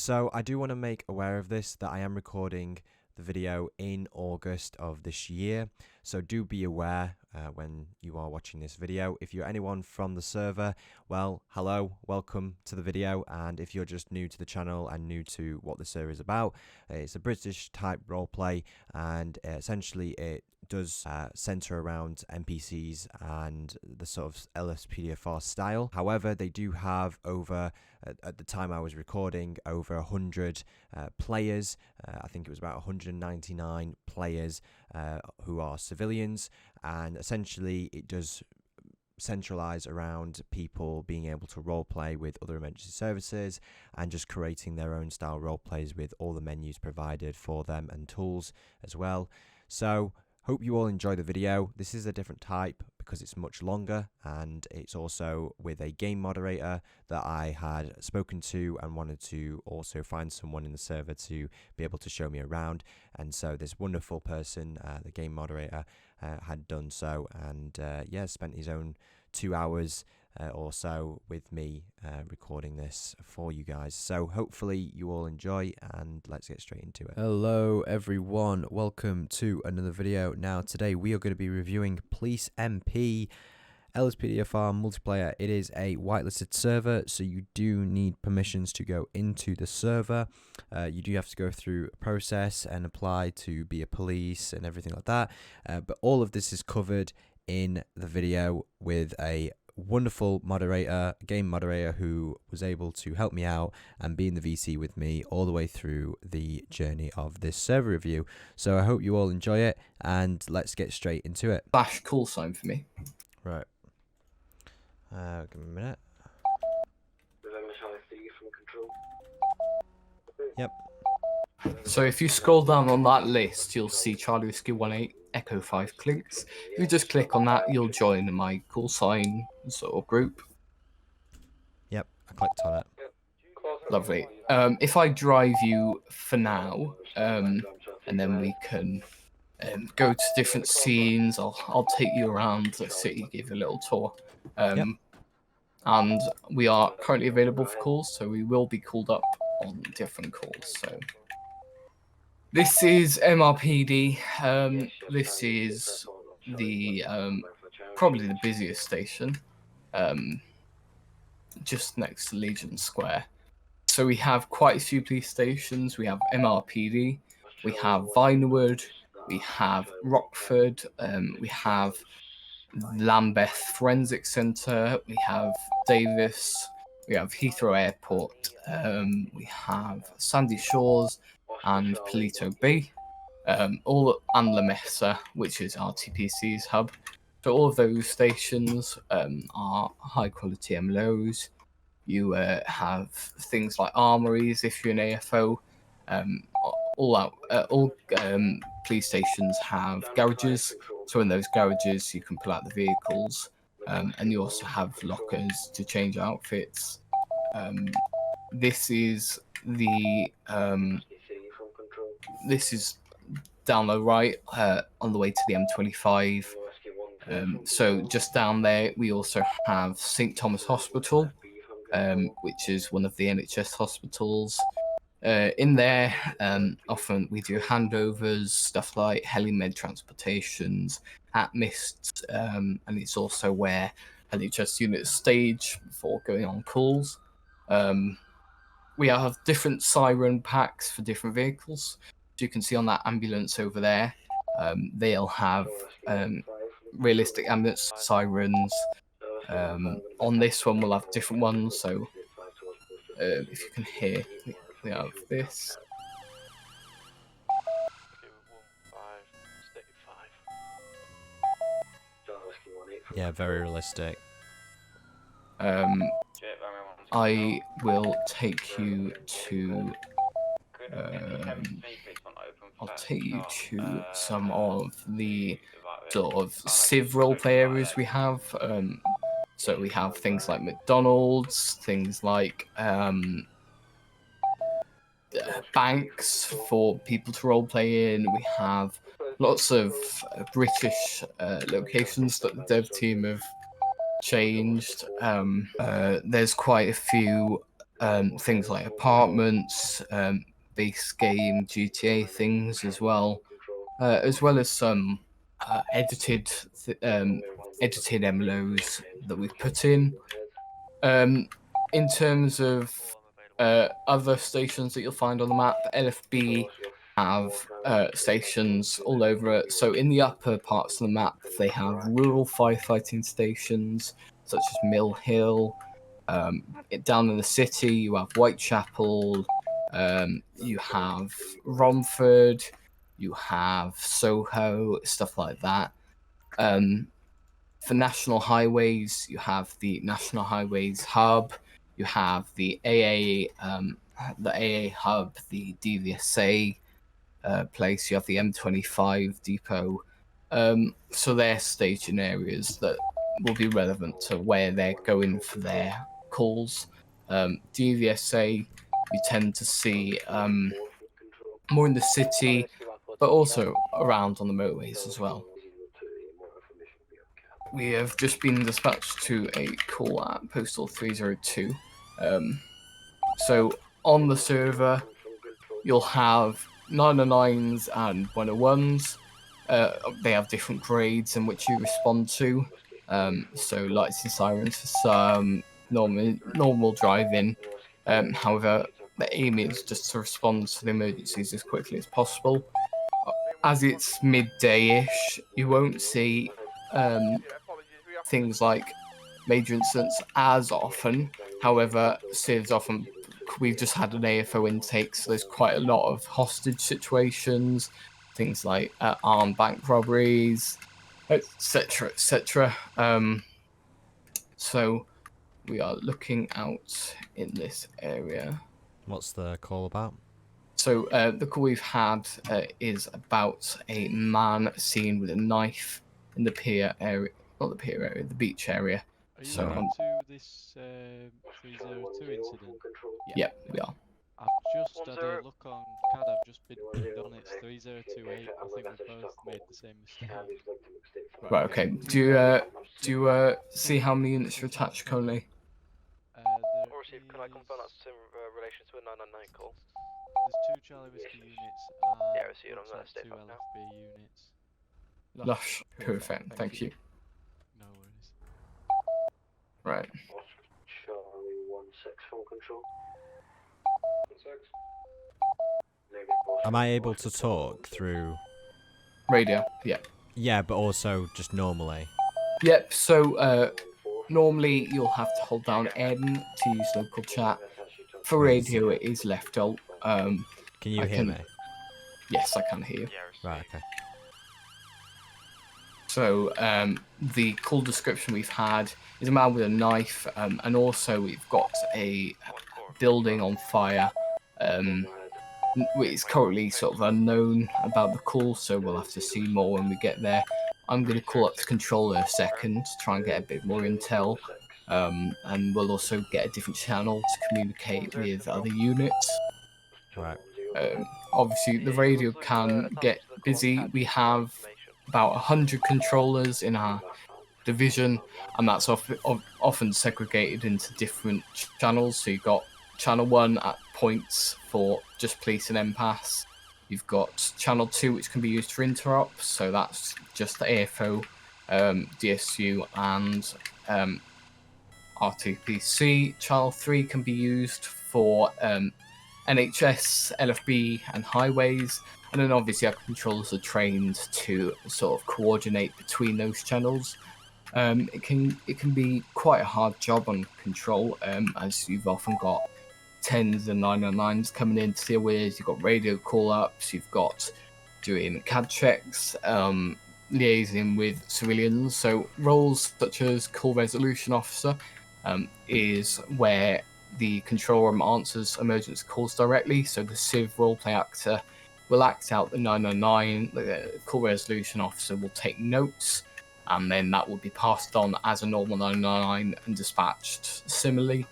So I do want to make aware of this, that I am recording the video in August of this year. So do be aware when you are watching this video. If you're anyone from the server, well, hello, welcome to the video. And if you're just new to the channel and new to what the server is about, it's a British type roleplay, and essentially it does center around NPCs and the sort of LSPDFR style. However, they do have over, at the time I was recording, over 100 players. I think it was about 199 players who are civilians, and essentially it does centralize around people being able to roleplay with other emergency services and just creating their own style roleplays with all the menus provided for them and tools as well. So hope you all enjoy the video. This is a different type because it's much longer, and it's also with a game moderator that I had spoken to and wanted to also find someone in the server to be able to show me around. And so this wonderful person, the game moderator, had done so, and yeah, spent his own 2 hours or so with me recording this for you guys. So hopefully you all enjoy, and let's get straight into it. Hello everyone, welcome to another video. Now today we are going to be reviewing PoliceMP LSPDFR multiplayer. It is a whitelisted server, so you do need permissions to go into the server. You do have to go through a process and apply to be a police and everything like that, but all of this is covered in the video with a wonderful moderator, game moderator, who was able to help me out and be in the VC with me all the way through the journey of this server review. So I hope you all enjoy it, and let's get straight into it. Bash call sign for me. Right. Give me a minute. Yep. So if you scroll down on that list, you'll see Charlie Whiskey 18 Echo 5 clicks. If you just click on that, you'll join my call sign sort of group. Yep, I clicked on it. Lovely. If I drive you for now, and then we can go to different scenes. I'll take you around the city, give you a little tour. Yep. And we are currently available for calls, so we will be called up on different calls. So this is MRPD. This is the probably the busiest station, just next to Legion Square. So we have quite a few police stations. We have MRPD, we have Vinewood, we have Rockford, we have Lambeth Forensic Centre, we have Davis, we have Heathrow Airport, we have Sandy Shores and Palito Bay, all and La Mesa, which is RTPC's hub. So all of those stations are high quality MLOs. You have things like armories if you're an AFO. All police stations have garages, so in those garages you can pull out the vehicles, and you also have lockers to change outfits. This is the this is down the right on the way to the M25. So just down there we also have St Thomas Hospital, which is one of the NHS hospitals. In there, often we do handovers, stuff like helimed transportations, ATMISTs, and it's also where NHS units stage before going on calls. We have different siren packs for different vehicles. So you can see on that ambulance over there, they'll have realistic ambulance sirens. On this one, we'll have different ones. So if you can hear, we have this. Yeah, very realistic. I will take you to. I'll take you to some of the sort of civ roleplay areas we have. So we have things like McDonald's, things like banks for people to roleplay in. We have lots of British locations that the dev team have changed. There's quite a few things like apartments, base game GTA things as well as some edited MLOs that we've put in. In terms of other stations that you'll find on the map, LFB have stations all over it. So in the upper parts of the map, they have rural firefighting stations such as Mill Hill. Down in the city, you have Whitechapel, you have Romford, you have Soho, stuff like that. For national highways, you have the National Highways Hub, you have the AA Hub, the DVSA place, you have the M25 depot. So they're staging areas that will be relevant to where they're going for their calls. DVSA, you tend to see more in the city, but also around on the motorways as well. We have just been dispatched to a call at Postal 302. So on the server, you'll have 909s and 101s. They have different grades in which you respond to. So lights and sirens for some, normal driving. However, the aim is just to respond to the emergencies as quickly as possible. As it's midday-ish, you won't see things like major incidents as often. However, as often, we've just had an AFO intake, so there's quite a lot of hostage situations, things like armed bank robberies, etc., etc. So we are looking out in this area. What's the call about? So the call we've had is about a man seen with a knife in the pier area. Not the pier area, the beach area. Are you So, to this 302 incident? Yeah, we are. I've just had a look on CAD, I've just been pinged on, it's 3028. I think we both made the same mistake. Right, okay. Do you see how many units are attached currently? Can I confirm that's in relation to a 999 call? There's 2 Charlie Whiskey units and Yeah, I see it on looks the like 2 state now. LFB units. Lush, perfect, thank you. No worries. Right. Charlie 16 full control. Am I able to talk through? Radio, yeah. Yeah, but also just normally. Yep, so normally you'll have to hold down N to use local chat. For radio, it is left alt. Can you hear me? Yes, I can hear you. Right, okay. So the call description we've had is a man with a knife, and also we've got a building on fire. It's currently sort of unknown about the call, so we'll have to see more when we get there. I'm going to call up the controller a second to try and get a bit more intel, and we'll also get a different channel to communicate with other units. Right. Obviously, the radio can get busy. We have about 100 controllers in our division, and that's often segregated into different channels. So you've got channel 1 at points for just police and MPAS. You've got channel 2, which can be used for interops, so that's just the AFO, DSU, and RTPC. Channel 3 can be used for NHS, LFB, and highways. And then obviously our controllers are trained to sort of coordinate between those channels. It can be quite a hard job on control, as you've often got 10s and 909s coming in to deal with. You've got radio call-ups, you've got doing CAD checks, liaising with civilians. So roles such as call resolution officer is where the control room answers emergency calls directly. So the civ roleplay actor will act out the 909, the call resolution officer will take notes, and then that will be passed on as a normal 999 and dispatched similarly.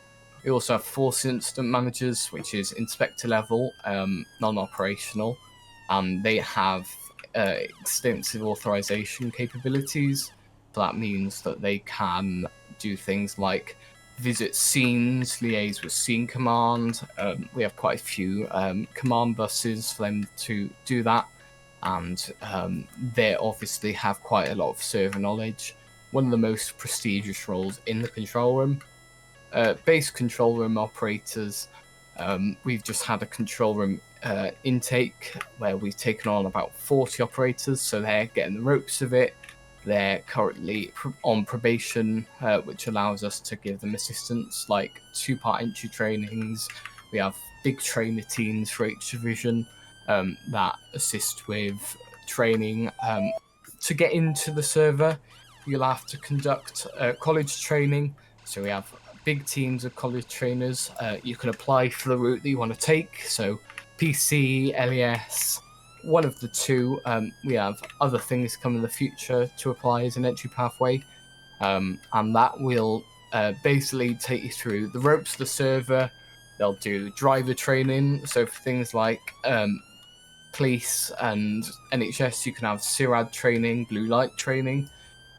We also have force incident managers, which is inspector level, non-operational, and they have extensive authorization capabilities. So that means that they can do things like visit scenes, liaise with scene command. We have quite a few command buses for them to do that, and they obviously have quite a lot of server knowledge. One of the most prestigious roles in the control room. Base control room operators. We've just had a control room intake where we've taken on about 40 operators, so they're getting the ropes of it. They're currently on probation, which allows us to give them assistance like 2-part entry trainings. We have big trainer teams for each division that assist with training. To get into the server, you'll have to conduct college training. So we have big teams of college trainers. You can apply for the route that you want to take. So PC, LES, one of the two. We have other things come in the future to apply as an entry pathway. And that will basically take you through the ropes of the server. They'll do driver training. So for things like police and NHS, you can have CIRAD training, blue light training.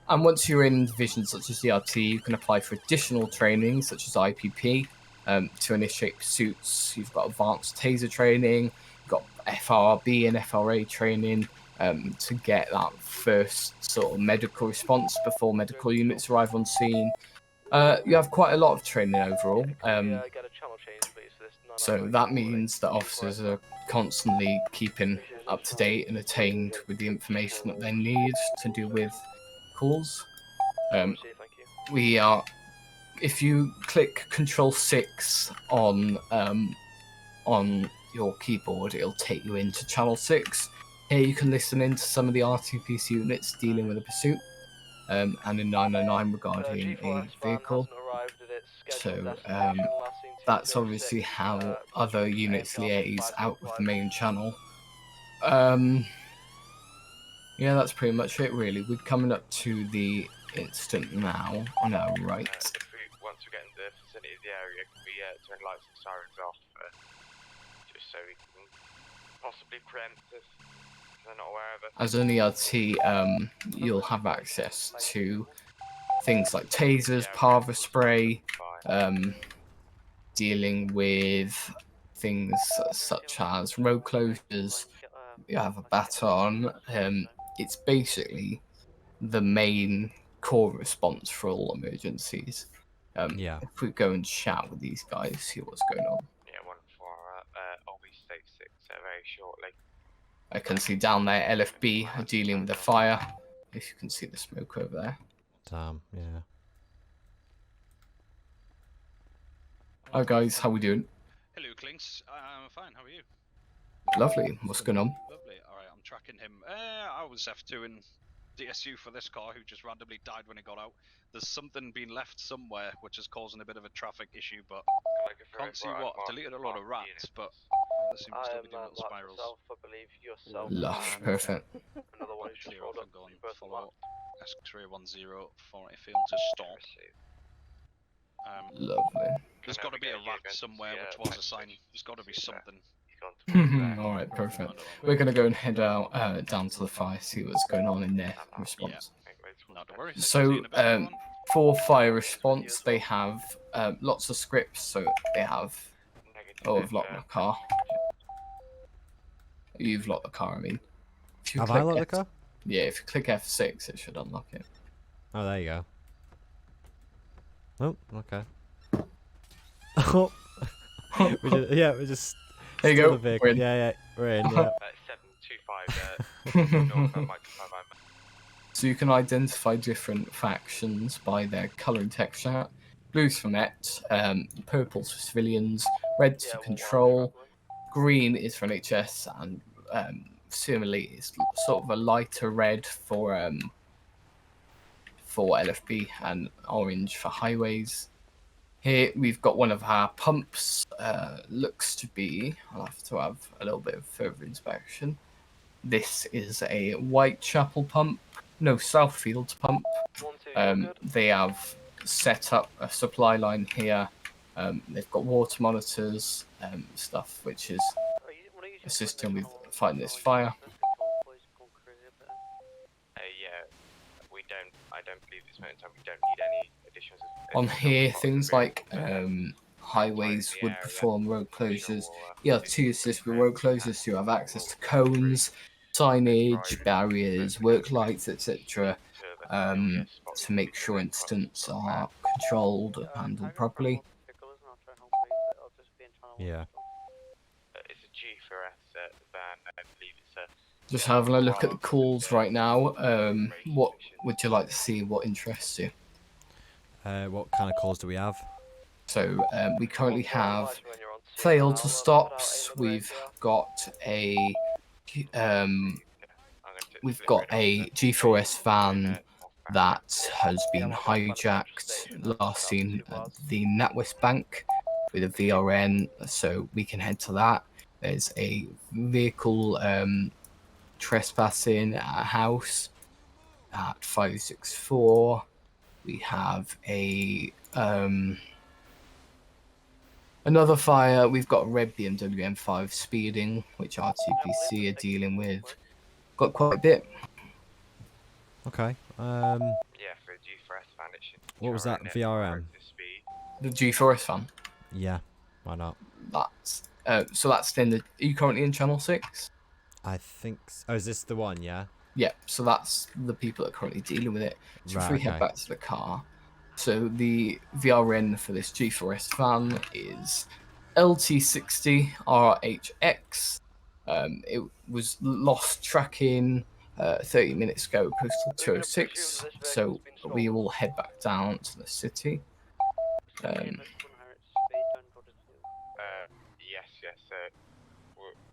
And once you're in divisions such as DRT, you can apply for additional training such as IPP to initiate pursuits. You've got advanced taser training, you've got FRB and FRA training to get that first sort of medical response before medical units arrive on scene. You have quite a lot of training overall. So that means that officers are constantly keeping up to date and attained with the information that they need to do with calls. We are, if you click Control 6 on your keyboard, it'll take you into Channel 6. Here you can listen into some of the RTPC units dealing with a pursuit, and in 909 regarding a vehicle. So that's obviously how other units liaise out with the main channel. Yeah, that's pretty much it, really. We're coming up to the incident now. No, right. Once we get in the vicinity of the area, can we turn lights and sirens off, just so we can possibly preempt this, if they're not aware of it. As an ERT, you'll have access to things like tasers, parva spray, dealing with things such as road closures. You have a baton. It's basically the main core response for all emergencies. Yeah. If we go and chat with these guys, see what's going on. Yeah, one for Ollie State 6 very shortly. I can see down there LFB are dealing with the fire. If you can see the smoke over there. Damn, yeah. Hi guys, how we doing? Hello, Clinks. I'm fine. How are you? Lovely. What's going on? Lovely. All right, I'm tracking him. I was F2 in DSU for this car who just randomly died when he got out. There's something being left somewhere which is causing a bit of a traffic issue, but can't see what. I've deleted a lot of rats, but they seem to still be doing little spirals. Lush, perfect. Another one who's just Clear rolled off up. and go and follow X-ray 10 for a film to stop. Lovely. There's got to be a rat somewhere which was a sign. There's got to be something. Alright, perfect. We're gonna go and head out down to the fire, see what's going on in their response. Not to worry. So, for fire response, they have lots of scripts. So they have. Oh, I've locked my car. You've locked the car, I mean. If you Have I click locked the F- car? Yeah, if you click F6, it should unlock it. Oh, there you go. Oh, okay. Oh. we're just. There you still go. the vehicle. We're in. Yeah, we're in. Yeah. 725 So you can identify different factions by their colour and texture. Blue's for Met, purple's for civilians, red's for control, green is for NHS, and similarly it's sort of a lighter red for LFB and orange for highways. Here we've got one of our pumps. Looks to be, I'll have to have a little bit of further inspection. This is a Whitechapel pump, no, Southfields pump. They have set up a supply line here. They've got water monitors, stuff which is assisting with fighting this fire. Yeah, I don't believe this moment in time we don't need any additional On here, things like highways would perform road closures. ER2 assists with road closures to have access to cones, signage, barriers, work lights, etc. To make sure incidents are controlled and handled properly. Yeah. It's a G4S van, I believe it's a... Just having a look at the calls right now. What would you like to see? What interests you? What kind of calls do we have? So we currently have failed to stops. We've got a G4S van that has been hijacked. Last seen at the NatWest Bank with a VRN, so we can head to that. There's a vehicle trespassing at a house at 564. We have a another fire. We've got a red BMW M5 speeding, which RTPC are dealing with. Got quite a bit. Okay. Yeah, for a G4S van, it should... What was that? VRM? The G4S van. Yeah. Why not? That's so that's then the. Are you currently in channel 6? I think. Oh, is this the one? Yeah. Yeah. So that's the people that are currently dealing with it. So if we head back to the car. So the VRN for this G4S van is LT60RHX. It was lost tracking 30 minutes ago, postal 206. So we will head back down to the city. Yes,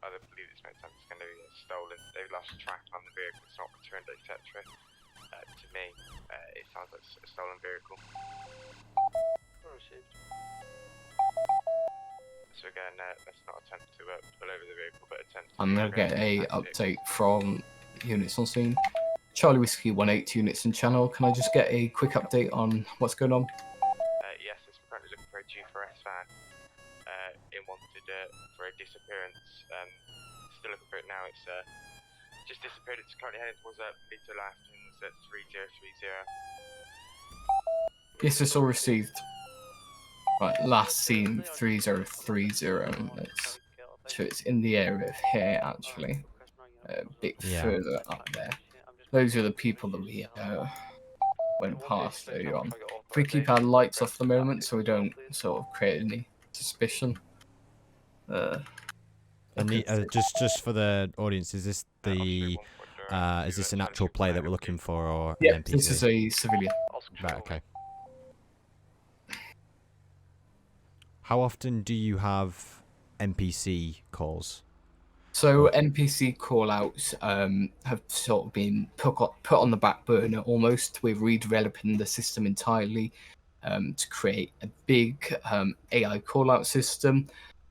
I believe it's meant it's going to be stolen. They've lost track on the vehicle, it's not returned, etc. To me, it sounds like a stolen vehicle. So again, let's not attempt to pull over the vehicle, but attempt to... I'm going to get a update from units on scene. Charlie Whiskey 18 units in channel. Can I just get a quick update on what's going on? Yes, we're currently looking for a G4S van in wanted for a disappearance. Still looking for it now. It's just disappeared. It's currently heading towards Vito Laftons at 3030. Yes, it's all received. Right, last seen 3030. So it's in the area of here, actually. A bit further up there. Those are the people that we went past earlier on. If we keep our lights off the moment so we don't sort of create any suspicion. Just for the audience, is this the is this an actual play that we're looking for, or yeah, an NPC? This is a civilian. Right. Okay. How often do you have NPC calls? So NPC callouts have sort of been put on the back burner almost. We're redeveloping the system entirely to create a big AI callout system.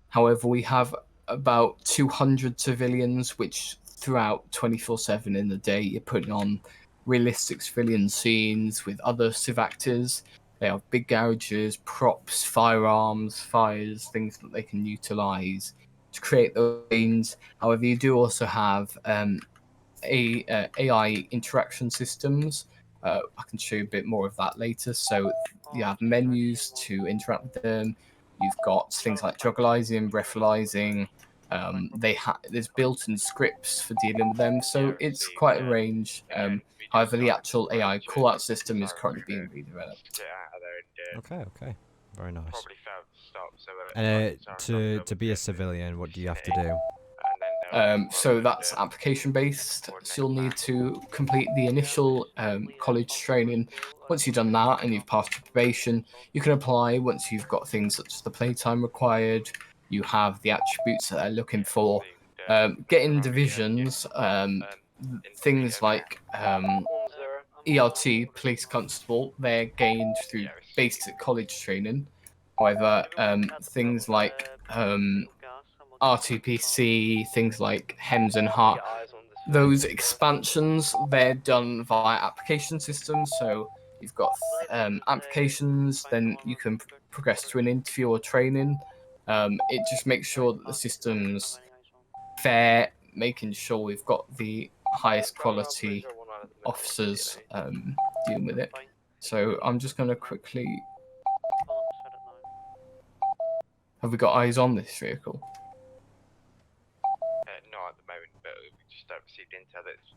However, we have about 200 civilians, which throughout 24/7 in the day, you're putting on realistic civilian scenes with other civ actors. They have big garages, props, firearms, fires, things that they can utilize to create those scenes. However, you do also have AI interaction systems. I can show you a bit more of that later. So you have menus to interact with them. You've got things like juggalizing, breathalyzing. There's built-in scripts for dealing with them, so it's quite a range. However, the actual AI call-out system is currently being redeveloped. Okay. Very nice. And to be a civilian, what do you have to do? So that's application-based. So you'll need to complete the initial college training. Once you've done that and you've passed your probation, you can apply once you've got things such as the playtime required. You have the attributes that they're looking for. Getting divisions, things like ERT, police constable, they're gained through basic college training. However, things like RTPC, things like Hems and Heart, those expansions, they're done via application systems. So you've got applications, then you can progress to an interview or training. It just makes sure that the system's fair, making sure we've got the highest quality officers dealing with it. So I'm just going to quickly Have we got eyes on this vehicle? Not at the moment, but we just received intel that's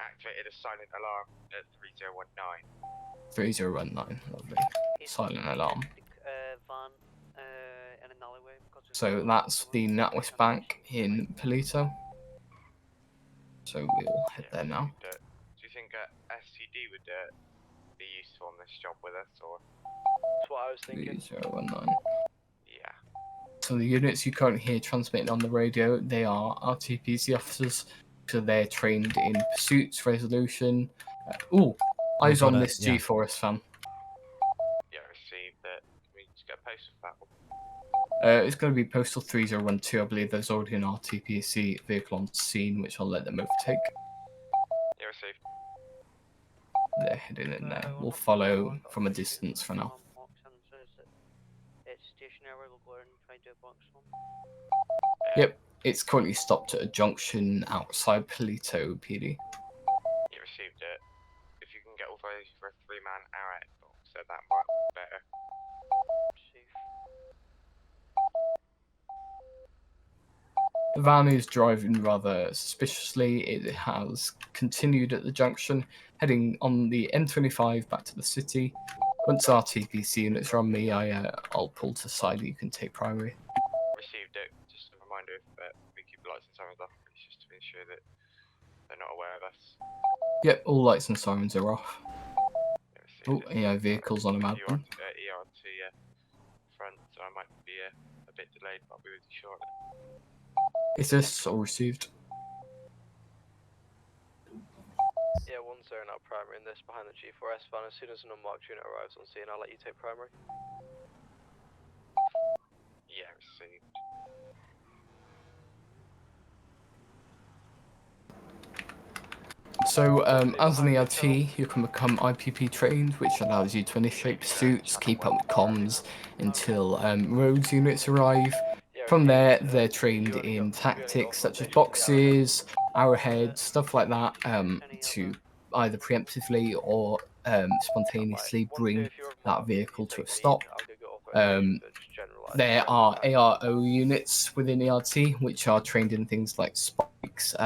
activated a silent alarm at 3019. 3019, lovely. Silent alarm. Van in an alleyway. So that's the NatWest Bank in Polito. So we'll head there now. Do you think STD would be useful on this job with us, or? That's what I was thinking. 3019. Yeah. So the units you currently hear transmitting on the radio, they are RTPC officers. So they're trained in pursuits, resolution. Eyes on this G4S fan. Yeah, received it. We just get a post for that one. It's going to be Postal 3012. I believe there's already an RTPC vehicle on scene, which I'll let them overtake. Yeah, received. They're heading in there. We'll follow from a distance for now. It's stationary, we'll go and try to do a box one. Yep, it's currently stopped at a junction outside Polito PD. You received it. If you can get authorization for a 3-man hour box, so that might be better. The van is driving rather suspiciously. It has continued at the junction, heading on the M25 back to the city. Once our TPC units are on me, I'll pull to the side. You can take primary. Received it. Just a reminder if we keep the lights and sirens off, it's just to ensure that they're not aware of us. Yep, all lights and sirens are off. Oh, Yeah, vehicles on a map. ER to front, so I might be a bit delayed, but I'll be with you shortly. Is this all received? Yeah, one's there now primary in this behind the G4S van. As soon as an unmarked unit arrives on scene, I'll let you take primary. Yeah, received. So, as an ERT, you can become IPP trained, which allows you to initiate pursuits, keep up with comms until roads units arrive. From there, they're trained in tactics such as boxes, arrowheads, stuff like that, to either preemptively or spontaneously bring that vehicle to a stop. There are ARO units within ERT, which are trained in things like spikes,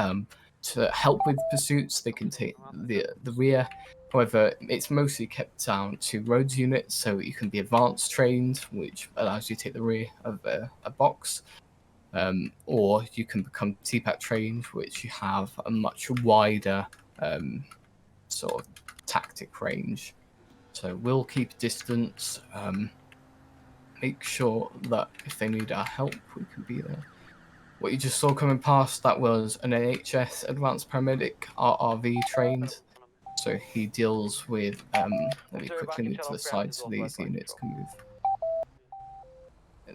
to help with pursuits. They can take the rear. However, it's mostly kept down to roads units, so you can be advanced trained, which allows you to take the rear of a box, or you can become TPAC trained, which you have a much wider sort of tactic range. So we'll keep distance, make sure that if they need our help, we can be there. What you just saw coming past, that was an NHS Advanced Paramedic RRV trained. So he deals with, let me quickly move to the side so these units can move.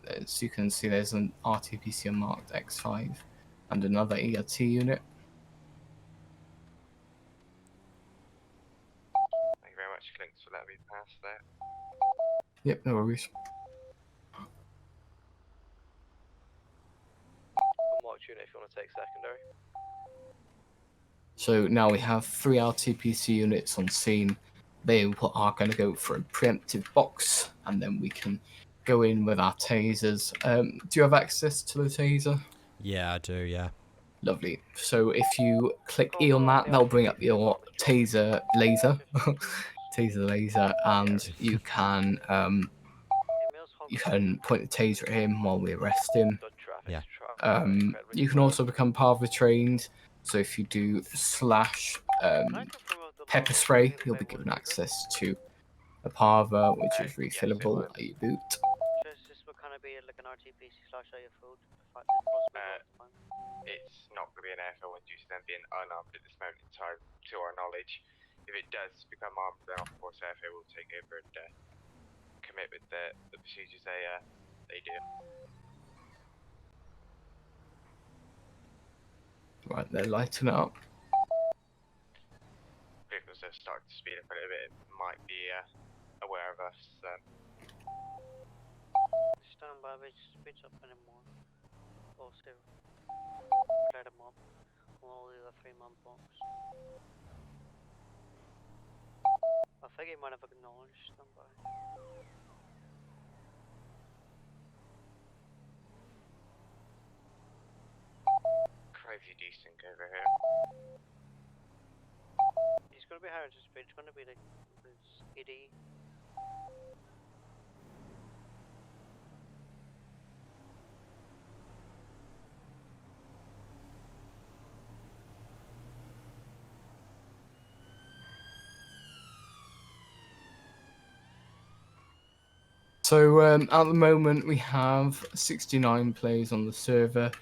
As you can see, there's an RTPC unmarked X5 and another ERT unit. Thank you very much, Clinks, for letting me pass there. Yep, no worries. Unmarked unit if you want to take secondary. So now we have 3 RTPC units on scene. They are going to go for a preemptive box, and then we can go in with our tasers. Do you have access to the taser? Yeah, I do, yeah. Lovely. So if you click E on that, that'll bring up your taser laser. Taser laser, and you can point the taser at him while we arrest him. Yeah. You can also become Parva trained. So if you do / pepper spray, you'll be given access to a Parva, which is refillable at your boot. This will kind of be like an RTPC / your food. It's not going to be an airfield when due to them being unarmed at this moment in time, to our knowledge. If it does become armed, then of course airfield will take over and commit with the procedures they do. Right, they're lighting it up. Vehicles are starting to speed up a little bit, might be aware of us. Stand by, which speeds up anymore. Oh, so light them up. We'll leave a 3-man box. I think he might have acknowledged. Stand by. over here. He's gonna be higher to speed. It's gonna be like 80. So at the moment we have 69 players on the server.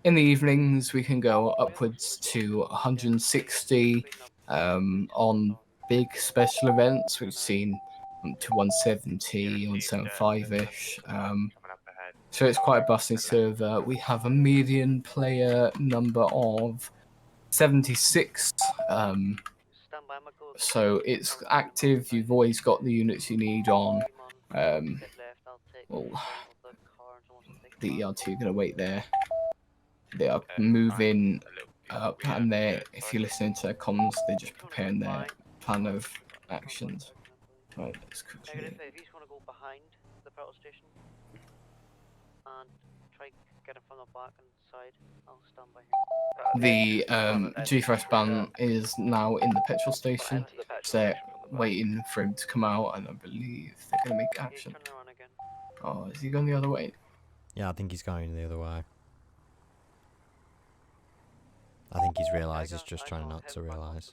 In the evenings we can go upwards to 160. On big special events we've seen to 170, 175-ish. Coming up ahead. So it's quite a bustling server. We have a median player number of 76. Stand by my code. So it's active. You've always got the units you need on. Get left, I'll take Well, control of the car and someone will take the the ER2 are going to wait there. They are Okay, moving a little bit up, weird, and they're, yeah, if you're listening to their comms, they're just preparing their plan of actions. Right, let's quickly. Negative, if he's gonna go behind the petrol station and try get him from the back and side, I'll stand by here. The G4S ban is now in the petrol station, so they're waiting for him to come out, and I believe they're going to make He's action. turning around again. Oh, is he going the other way? Yeah, I think he's going the other way. I think he's realised he's just trying not to realise.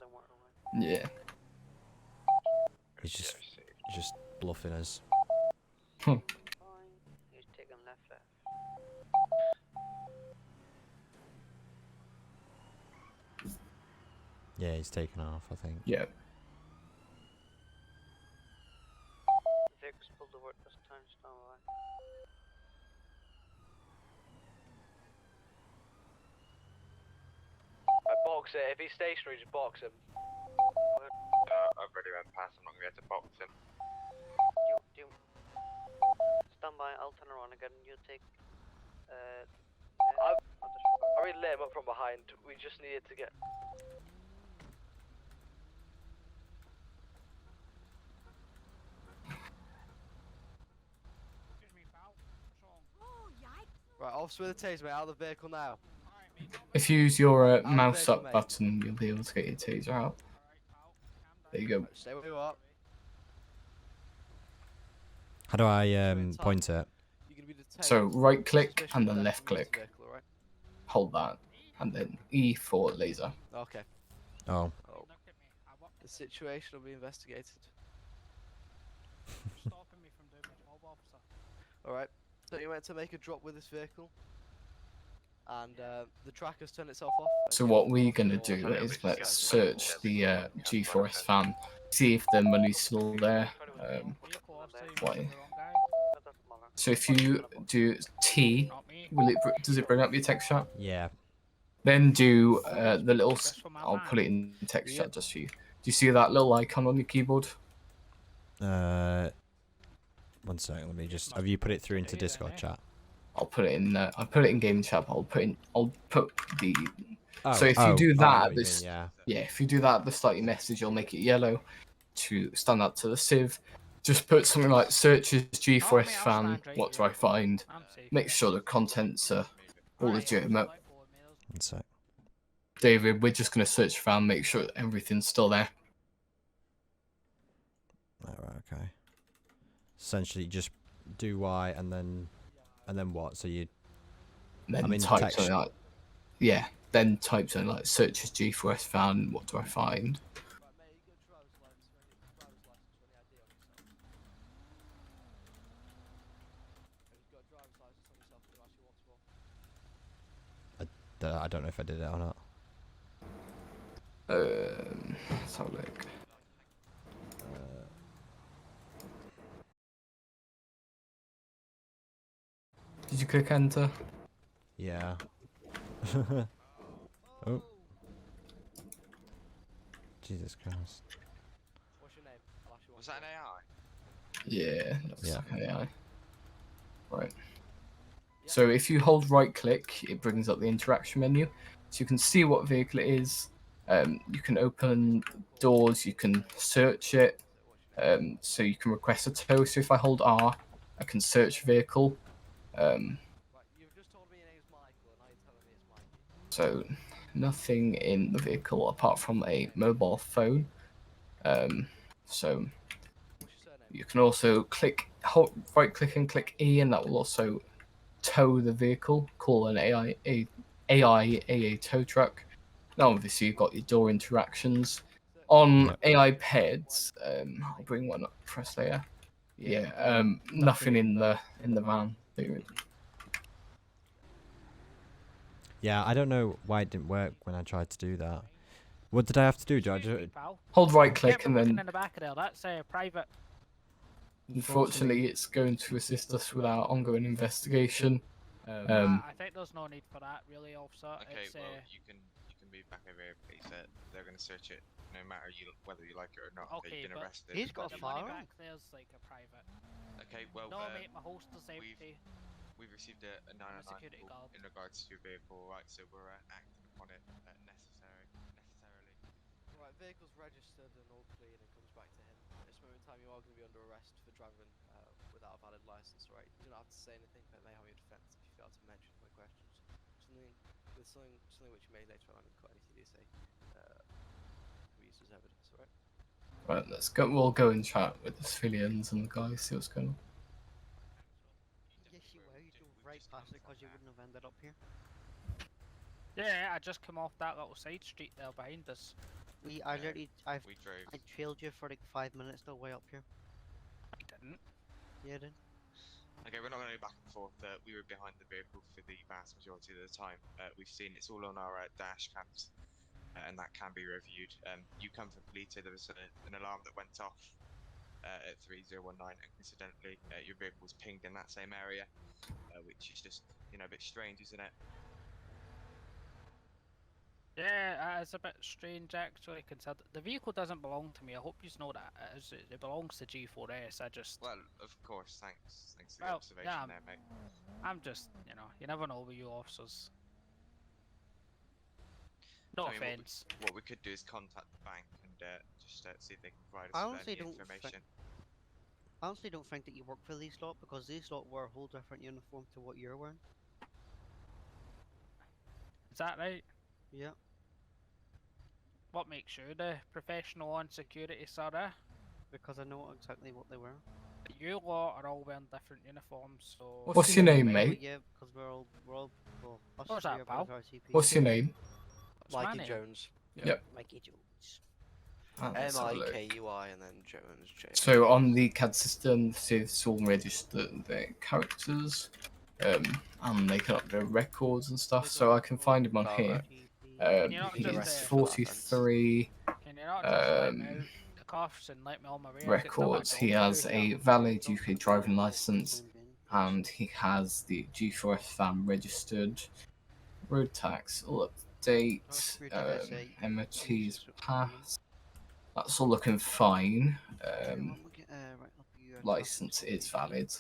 Yeah. He's just bluffing us. Fine. He's taking left. Yeah, he's taken off, I think. Yeah. Vic's pulled the work this time, stand by. Box it. If he's stationary, just box him. I've already went past. I'm not going to get to box him. Do stand by, I'll turn around again, you take I already lit him up from behind. We just needed to get. Right, officer with the taser, mate, out of the vehicle now. If you use your mouse up button, you'll be able to get your taser out. There you go. Stay where you are. How do I point it? You're gonna be detained. So right click Suspicion and of then death left in this click. vehicle, right? Hold that, and then E for laser. Okay. Oh. Oh. The situation will be investigated. Alright, so you went to make a drop with this vehicle, and the tracker's turned itself off. So what we're gonna do is let's search the G4S van, see if the money's still there. Why? So if you do T, does it bring up your text chat? Yeah. Then do the little. I'll put it in text chat just for you. Do you see that little icon on your keyboard? 1 second. Let me just. Have you put it through into Discord chat? I'll put it in. I'll put it in game chat. But I'll put the. Oh, So if you do I know that, what you this mean, yeah. yeah, if you do that at the start of your message, you'll make it yellow to stand out to the civ. Just put something like searches G4S fan. What do I find? Make sure the contents are all legitimate. 1 sec. David, we're just gonna search fan, make sure everything's still there. Alright, okay. Essentially, just do Y and then what? So you. Then I mean, type text. something like, yeah. Then type something like searches G4S fan. What do I find? I don't know if I did it or not. Let's have a look. Did you click enter? Yeah. Oh. Jesus Christ. What's your name? I'll ask you one Was that an AI? Yeah. Looks Yeah. like AI. Right. So if you hold right click, it brings up the interaction menu. So you can see what vehicle it is. You can open doors, you can search it. So you can request a tow. So if I hold R, I can search vehicle. Right, you've just told me your name's Michael, and now you're telling me it's Mikey. So nothing in the vehicle apart from a mobile phone. So What's your surname? you can also right click and click E, and that will also tow the vehicle. Call an AA tow truck. Now obviously you've got your door interactions. On Yep. AI pairs, I'll bring one up, press there. Yeah, nothing in the van. Yeah, I don't know why it didn't work when I tried to do that. What did I have to do, George? Hold right Can't click be and looking then in the back of there. That's private. unfortunately it's going to assist us with our ongoing investigation. I think there's no need for that, really, officer. Okay, It's, well, you can be back over here, please. They're going to search it, no matter whether you like it or not. Okay, You've been but arrested. He's got the a money firearm. back there's like a private. Okay, well, No, mate, my holster's empty. we've received a I'm a 999 security call guard. in regards to your vehicle, right? So we're acting upon it necessarily. Right, vehicle's registered and all clean and comes back to him. At this moment in time, you are going to be under arrest for driving without a valid license, right? You don't have to say anything, but it may harm your defence if you fail to mention my questions. Something which you may later on in court NCDC be used as evidence, alright? Right, let's go. We'll go and chat with the civilians and the guys, see what's going on. Yes, you were. You drove right past it because you wouldn't have ended up here. Yeah, I just come off that little side street there behind us. I literally, I drove. trailed you for like 5 minutes the way up here. I didn't. Yeah, then. Okay, we're not going to go back and forth. We were behind the vehicle for the vast majority of the time. We've seen it's all on our dash cams, and that can be reviewed. You come from Polito. There was an alarm that went off at 3019, and coincidentally, your vehicle was pinged in that same area, which is just a bit strange, isn't it? Yeah, it's a bit strange actually, considered the vehicle doesn't belong to me. I hope you know that. It belongs to G4S. I just. Well, of course. Thanks for the Well, observation yeah, there, mate. I'm just, you never know with you officers. No I mean, offense. what we could do is contact the bank and just see if they can provide I us with honestly any don't information. I honestly don't think that you work for these lot because these lot wear a whole different uniform to what you're wearing. Is that right? Yeah. What makes you the professional on security, sir? Because I know exactly what they wear. You lot are all wearing different uniforms, so. What's your name, Well, mate? yeah, because we're all well, us What's three that, are pal? both RCP. What's your name? What's my Mikey name? Jones. Yep. Mikey Jones. Let's have a look. MIKUI and then Jones. So on the CAD system, see if it's all registered their characters, and they can upload records and stuff. So I can find him on here. you not He's just, 43 Can you not just let me out the cuffs and let me on my way? I've got stuff records. I He got to has do a here. valid UK driving license, and he has the G4S FiveM registered. Road tax all up to date. MOT's passed. That's all looking fine. License is valid.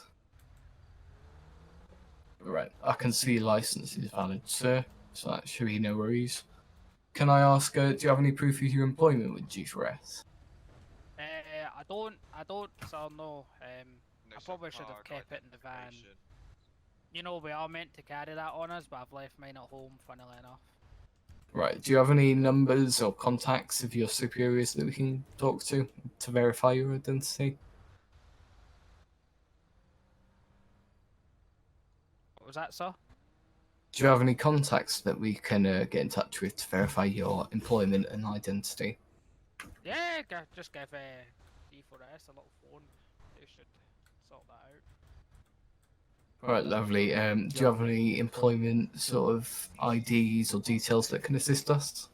Right, I can see license is valid, sir. So that should be no worries. Can I ask, do you have any proof of your employment with G4S? I don't, so no. I probably should have kept it in the van. You know, we are meant to carry that on us, but I've left mine at home, funnily enough. Right, do you have any numbers or contacts of your superiors that we can talk to verify your identity? What was that, sir? Do you have any contacts that we can get in touch with to verify your employment and identity? Yeah, just give D4S a little phone. They should sort that out. Alright, lovely. Do you have any employment sort of IDs or details that can assist us?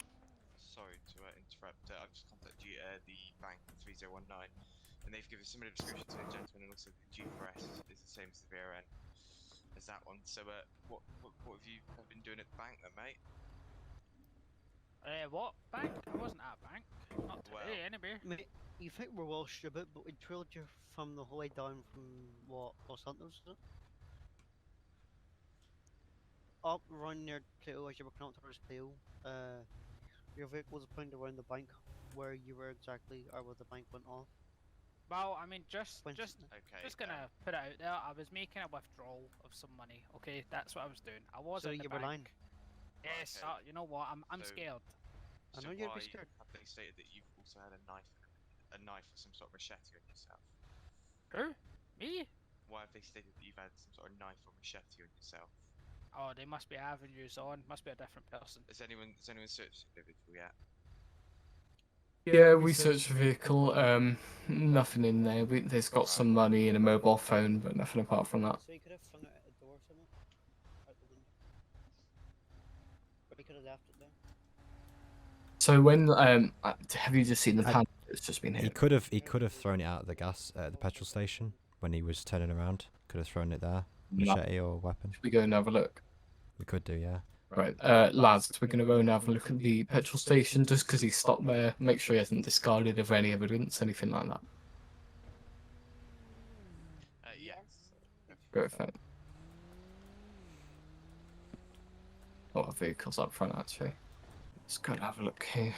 Sorry to interrupt. I've just contacted the bank 3019, and they've given similar description to the gentleman, and also the G4S is the same as the VRN as that one. So, what have you been doing at the bank then, mate? What? Bank? I wasn't at a bank. Not today, Well, anyway. Mate, you think we're well stupid, but we trailed you from the whole way down from what, Los Santos, is it? Up around near Plato as you were coming up towards Plato. Your vehicle was pointed around the bank where you were exactly, or where the bank went off. Well, I mean, just Okay. gonna put it out there. I was making a withdrawal of some money. Okay, that's what I was doing. I wasn't. So in the you were bank. lying. Yes, okay. you know what? I'm So- scared. I So know you'd why be scared. have they stated that you've also had a knife or some sort of machete on yourself? Who? Me? Why have they stated that you've had some sort of knife or machete on yourself? Oh, they must be having yous on. Must be a different person. Has anyone searched the vehicle yet? Yeah, we searched the vehicle. Nothing in there. There's got some money and a mobile phone, but nothing apart from that. So you could have flung it at the door or something? Out the window? Or you could have left it there? So when have you just seen the pan that's just been He hit? could have thrown it out of the gas at the petrol station when he was turning around. Could have thrown it there, No. machete or weapon. Should we go and have a look? We could do, yeah. Right, lads, we're gonna go and have a look at the petrol station just because he stopped there. Make sure he hasn't discarded of any evidence, anything like that. Yes. Perfect. Oh, the vehicle's up front actually. Let's go and have a look here.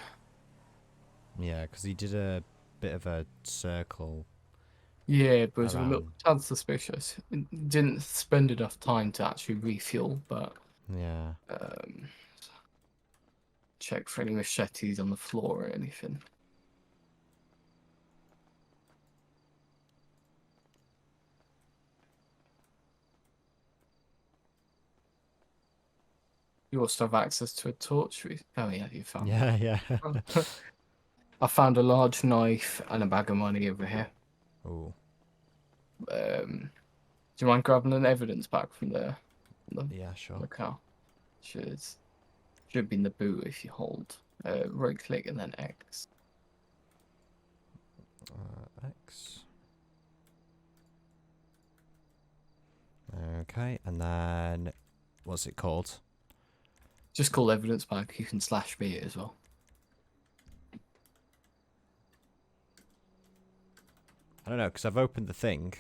Yeah, because he did a bit of a circle. Yeah, but it was a little Around. tad suspicious. It didn't spend enough time to actually refuel, but Yeah. check for any machetes on the floor or anything. You also have access to a torch. Oh yeah, you found. Yeah, yeah. I found a large knife and a bag of money over here. Ooh. Do you mind grabbing an evidence back from Yeah, sure. the car? Should be in the boot if you hold right click and then X. X. Okay, and then what's it called? Just call evidence back. You can slash me it as well. I don't know, because I've opened the thing,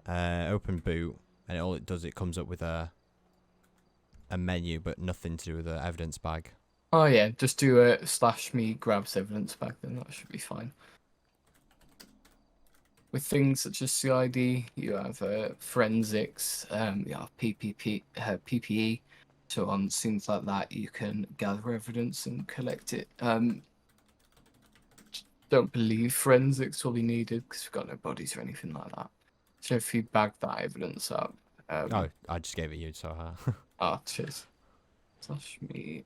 open boot, and all it does, it comes up with a menu, but nothing to do with the evidence bag. Oh yeah, just do a slash me grabs evidence back, then that should be fine. With things such as CID, you have forensics, you have PPE. So on things like that, you can gather evidence and collect it. Don't believe forensics will be needed because we've got no bodies or anything like that. So if you bag that evidence up, Oh, I just gave it you, so cheers. Slash me.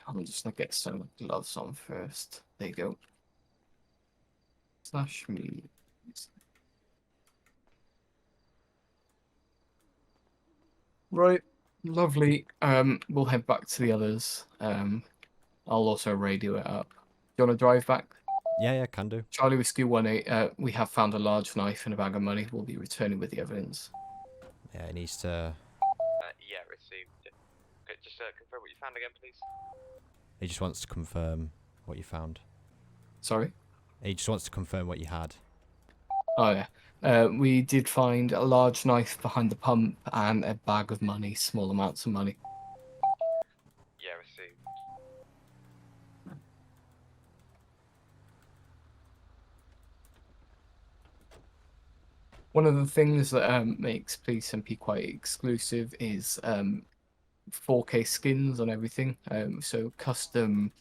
I'm just gonna get some gloves on first. There you go. Slash me. Right, lovely. We'll head back to the others. I'll also radio it up. Do you want to drive back? yeah, can do. Charlie Whiskey 18. We have found a large knife and a bag of money. We'll be returning with the evidence. Yeah, it needs to. Yeah, received. Just confirm what you found again, please. He just wants to confirm what you found. Sorry. He just wants to confirm what you had. Oh yeah. We did find a large knife behind the pump and a bag of money, small amounts of money. Yeah, received. One of the things that makes PoliceMP quite exclusive is 4K skins on everything. So custom.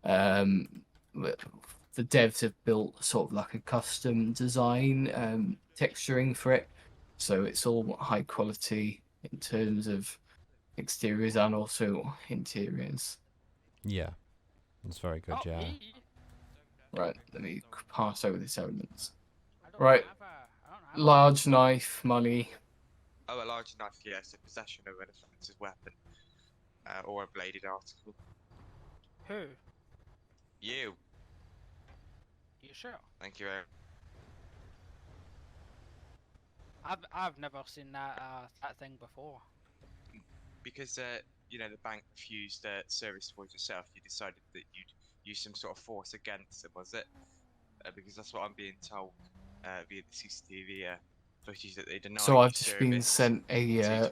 The devs have built sort of like a custom design texturing for it, so it's all high quality in terms of exteriors and also interiors. Yeah, that's very good. Yeah. Right, let me pass over this evidence. I don't Right. have I don't have Large knife, money. Oh, a large knife, yes, a possession of an offensive weapon. Or a bladed article. Who? You. You sure? Thank you, Eric. I've never seen that thing before. Because, you know, the bank refused service towards yourself, you decided that you'd use some sort of force against them, was it? Because that's what I'm being told via the CCTV footage that they denied. So I've just been sent a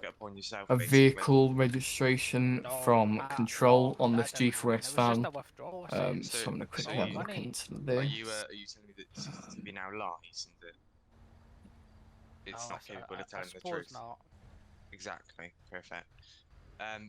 vehicle registration from Control on this G4S van. So I'm gonna quickly have a look into this. Are you telling me that the CCTV now lies and that it's not capable of telling the truth? Not. Exactly. Perfect.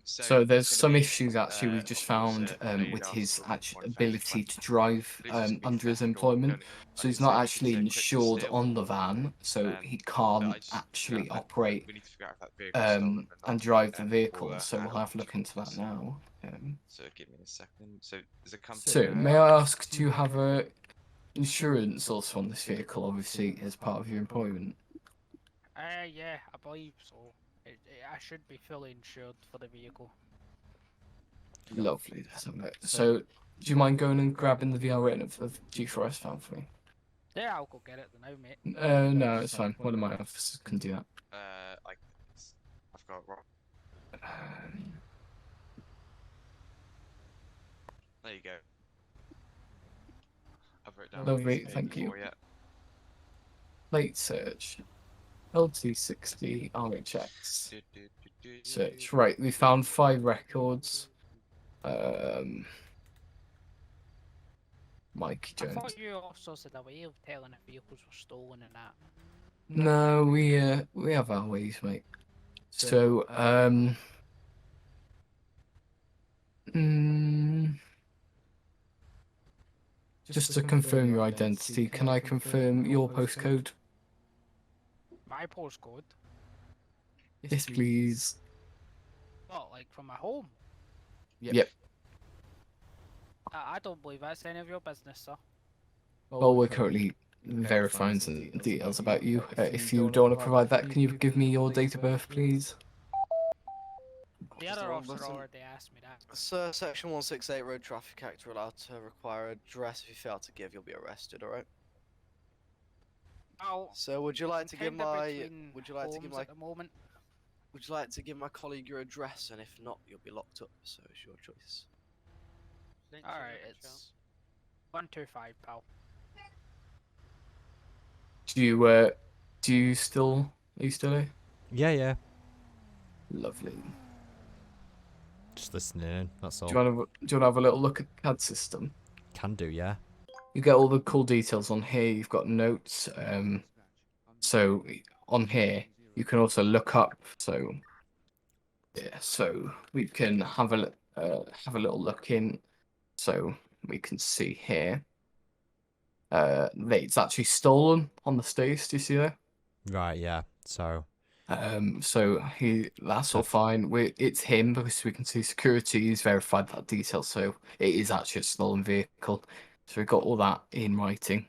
So there's it's some gonna be, issues actually we just found obviously, with his article actual 1 ability offence to drive But it's just be under his theft or employment. gun- So he's say not if it's actually a quick insured steal, on the van, so he can't actually operate we need to figure out if that vehicle's stolen or not. and drive the before, vehicle. So we'll handling have to look into that charges. now. So give me a second. So there's a company. So may I ask, do you have a insurance also on this vehicle? Obviously, as part of your employment. Yeah, I believe so. I should be fully insured for the vehicle. Lovely. So, do you mind going and grabbing the VRN of the G4S van for me? Yeah, I'll go get it now, mate. No, it's fine. One of my officers can do that. I've got wrong. There you go. I've written down. Lovely, what thank you. for you. Plate search. LT60 RHX. Search. Right, we found 5 records. Mikey I Jones. thought you also said a way of telling if vehicles were stolen and that. No, we have our ways, mate. So, just to confirm your identity, can I confirm your postcode? My postcode? Yes, please. What, like from my home? Yep. I don't believe that's any of your business, sir. Well, we're currently verifying some details about you. If you don't want to provide that, can you give me your date of birth, please? The other officer already asked me that. Sir, Section 168 Road Traffic Act, you're allowed to require address. If you fail to give, you'll be arrested, alright? Oh, So would you like to give my at the moment? would you like to give my colleague your address, and if not, you'll be locked up, so it's your choice. Alright, it's 125, pal. Do you still, are you still here? Yeah. Lovely. Just listening in, that's all. Do you want to have a little look at the CAD system? Can do, yeah. You get all the cool details on here. You've got notes. So on here you can also look up. So yeah, so we can have a little look in. So we can see here. That it's actually stolen on the stage. Do you see there? Right, yeah. So So that's all fine. It's him because we can see security. He's verified that detail, so it is actually a stolen vehicle. So we got all that in writing.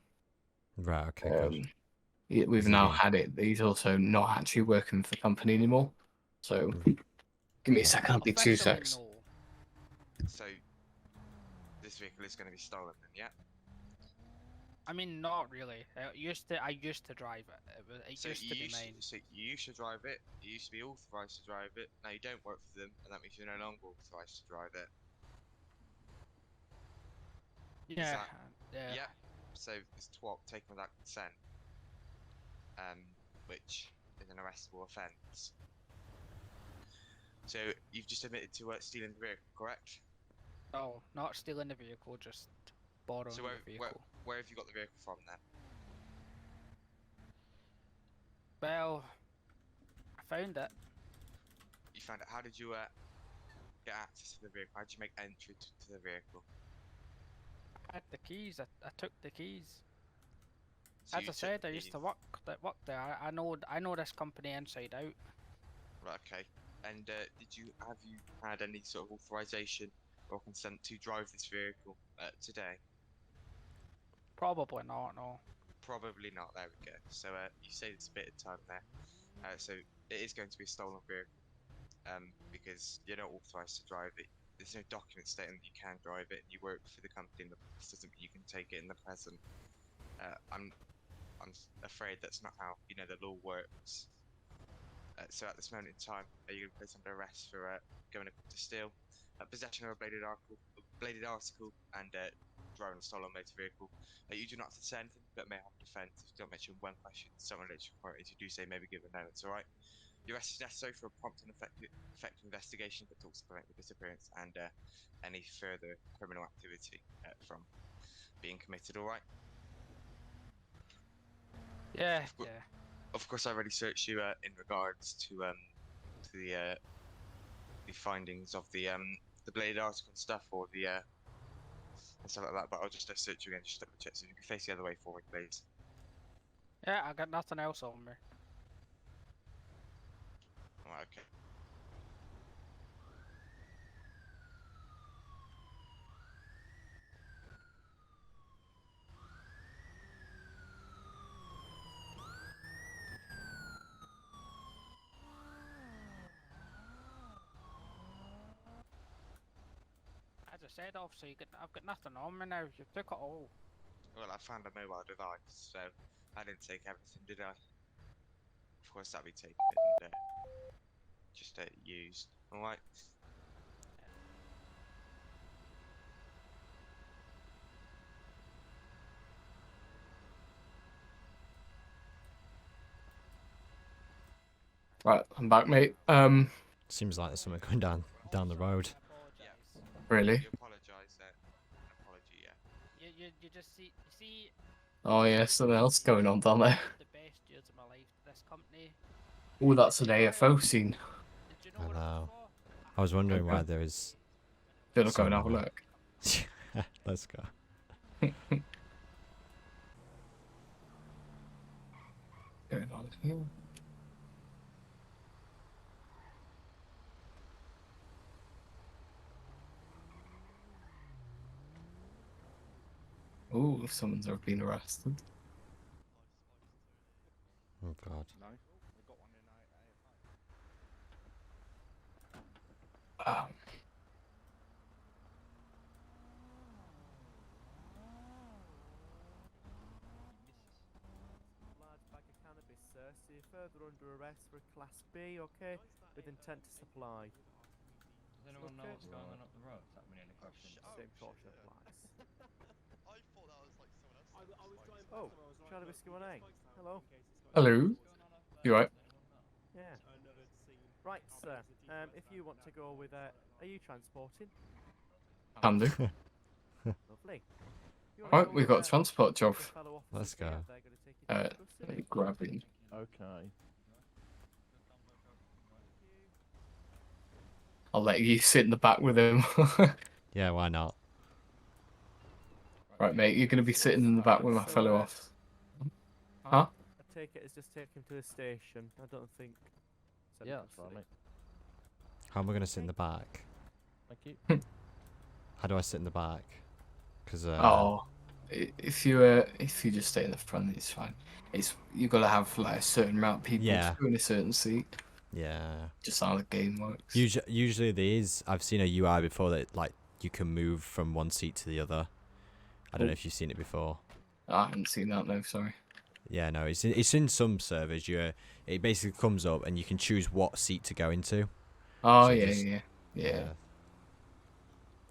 right, okay, good. We've Is he now being- had it. He's also not actually working for the company anymore. So give me a second. I'll be 2 Officially, secs. no. So this vehicle is going to be stolen, then, yeah. I mean, not really. I used to drive it. It So used to be mine. So you used to drive it. You used to be authorized to drive it. Now you don't work for them, and that means you're no longer authorized to drive it. Yeah. Yeah. So it's TWAP taken without consent, which is an arrestable offence. So you've just admitted to stealing the vehicle, correct? No, not stealing the vehicle, just borrowing So the vehicle. where have you got the vehicle from then? Well, I found it. You found it. How did you get access to the vehicle? How did you make entry to the vehicle? I had the keys. I took the keys. So As you I took said, the I used keys. to work there. I know this company inside out. Right, okay. And have you had any sort of authorization or consent to drive this vehicle today? Probably not. No. Probably not. There we go. So you saved us a bit of time there. So it is going to be a stolen vehicle, because you're not authorized to drive it. There's no document stating that you can drive it. You work for the company, and this doesn't mean you can take it in the present. I'm afraid that's not how the law works. So at this moment in time, you're going to be placed under arrest for going to steal, possession of a bladed article, and driving a stolen motor vehicle. You do not have to say anything, but may have a defence. If you don't mention when questioned, someone relates to your priorities, you do say maybe give a no. It's all right. Your arrest is necessary for a prompt and effective investigation, but to also prevent the disappearance and any further criminal activity from being committed. All right. Yeah. Of course, I already searched you in regards to to the findings of the Blade article and stuff, or the and stuff like that. But I'll just search you again, just double check. So you can face the other way for me, please. Yeah, I got nothing else on me. Alright, okay. As I said, officer, I've got nothing on me now. You took it all. Well, I found a mobile device, so I didn't take everything, did I? Of course, that'd be taken and just used. Alright. Right, I'm back, mate. Seems like there's something going down the road. Really? You apologise, apology, yeah. You just see, you see. Oh yeah, something else going on down there. The best years of my life. This company. Oh, that's an AFO scene. Did you know I what it was know. for? I was wondering Okay. why there is. Do you want to go and have a Somewhere. look? Let's go. Going on here. Oh, someone's ever been arrested. Oh God. Um, Large bag of cannabis, sir. So you're further under arrest for a Class B, okay? With intent to supply. Does anyone know what's going on up the road? Is that many questions? Same caution applies. I thought that was like someone else. I was driving past them, I was Charlie Whiskey 1A. Hello. hello. You right? Yeah. Right, sir. If you want to go with, are you transporting? Can do. Lovely. You wanna Right, go we've with, got a transport job. the fellow Let's officers here? go. They're gonna take you to custody. Grabbing. Okay. I'll let you sit in the back with him. Yeah, why not? Right, mate, you're going to be sitting in the back with my fellow officer. Huh? I take it as just take him to the station. I don't think. send him Yeah, to that's right, custody. mate. How am I gonna sit in the back? Thank you. How do I sit in the back? Because If you just stay in the front, it's fine. You got to have like a certain amount of people Yeah. to go in a certain seat. yeah. Just how the game works. Usually there is. I've seen a UI before that like you can move from one seat to the other. I don't know if you've seen it before. I haven't seen that though. Sorry. Yeah, no, it's in some servers. It basically comes up and you can choose what seat to go into. Oh So yeah, just- yeah.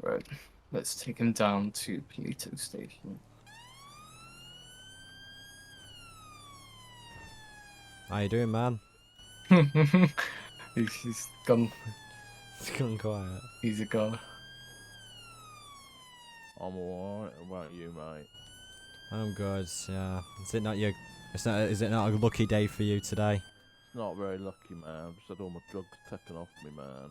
Right. Let's take him down to Polito Station. How you doing, man? he's gone. It's gone quiet. He's a god. I'm alright. What about you, mate? I'm good. Yeah. Is it not Is it not a lucky day for you today? It's not very lucky, man. I've just had all my drugs taken off me, man.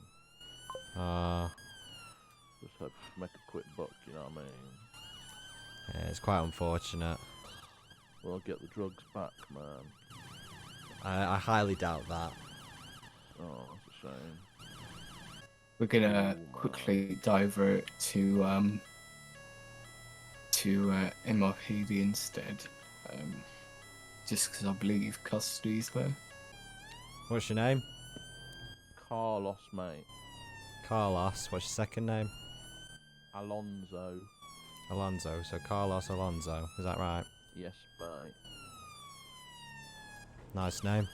Just hope to make a quick buck, you know what I mean? Yeah, it's quite unfortunate. Well, I'll get the drugs back, man. I highly doubt that. Oh, that's a shame. We're gonna Ooh, quickly divert to MRPD instead. Just because I believe custody's there. What's your name? Carlos, mate. Carlos. What's your second name? Alonso. Alonso. So Carlos Alonso. Is that right? Yes, mate. Nice name.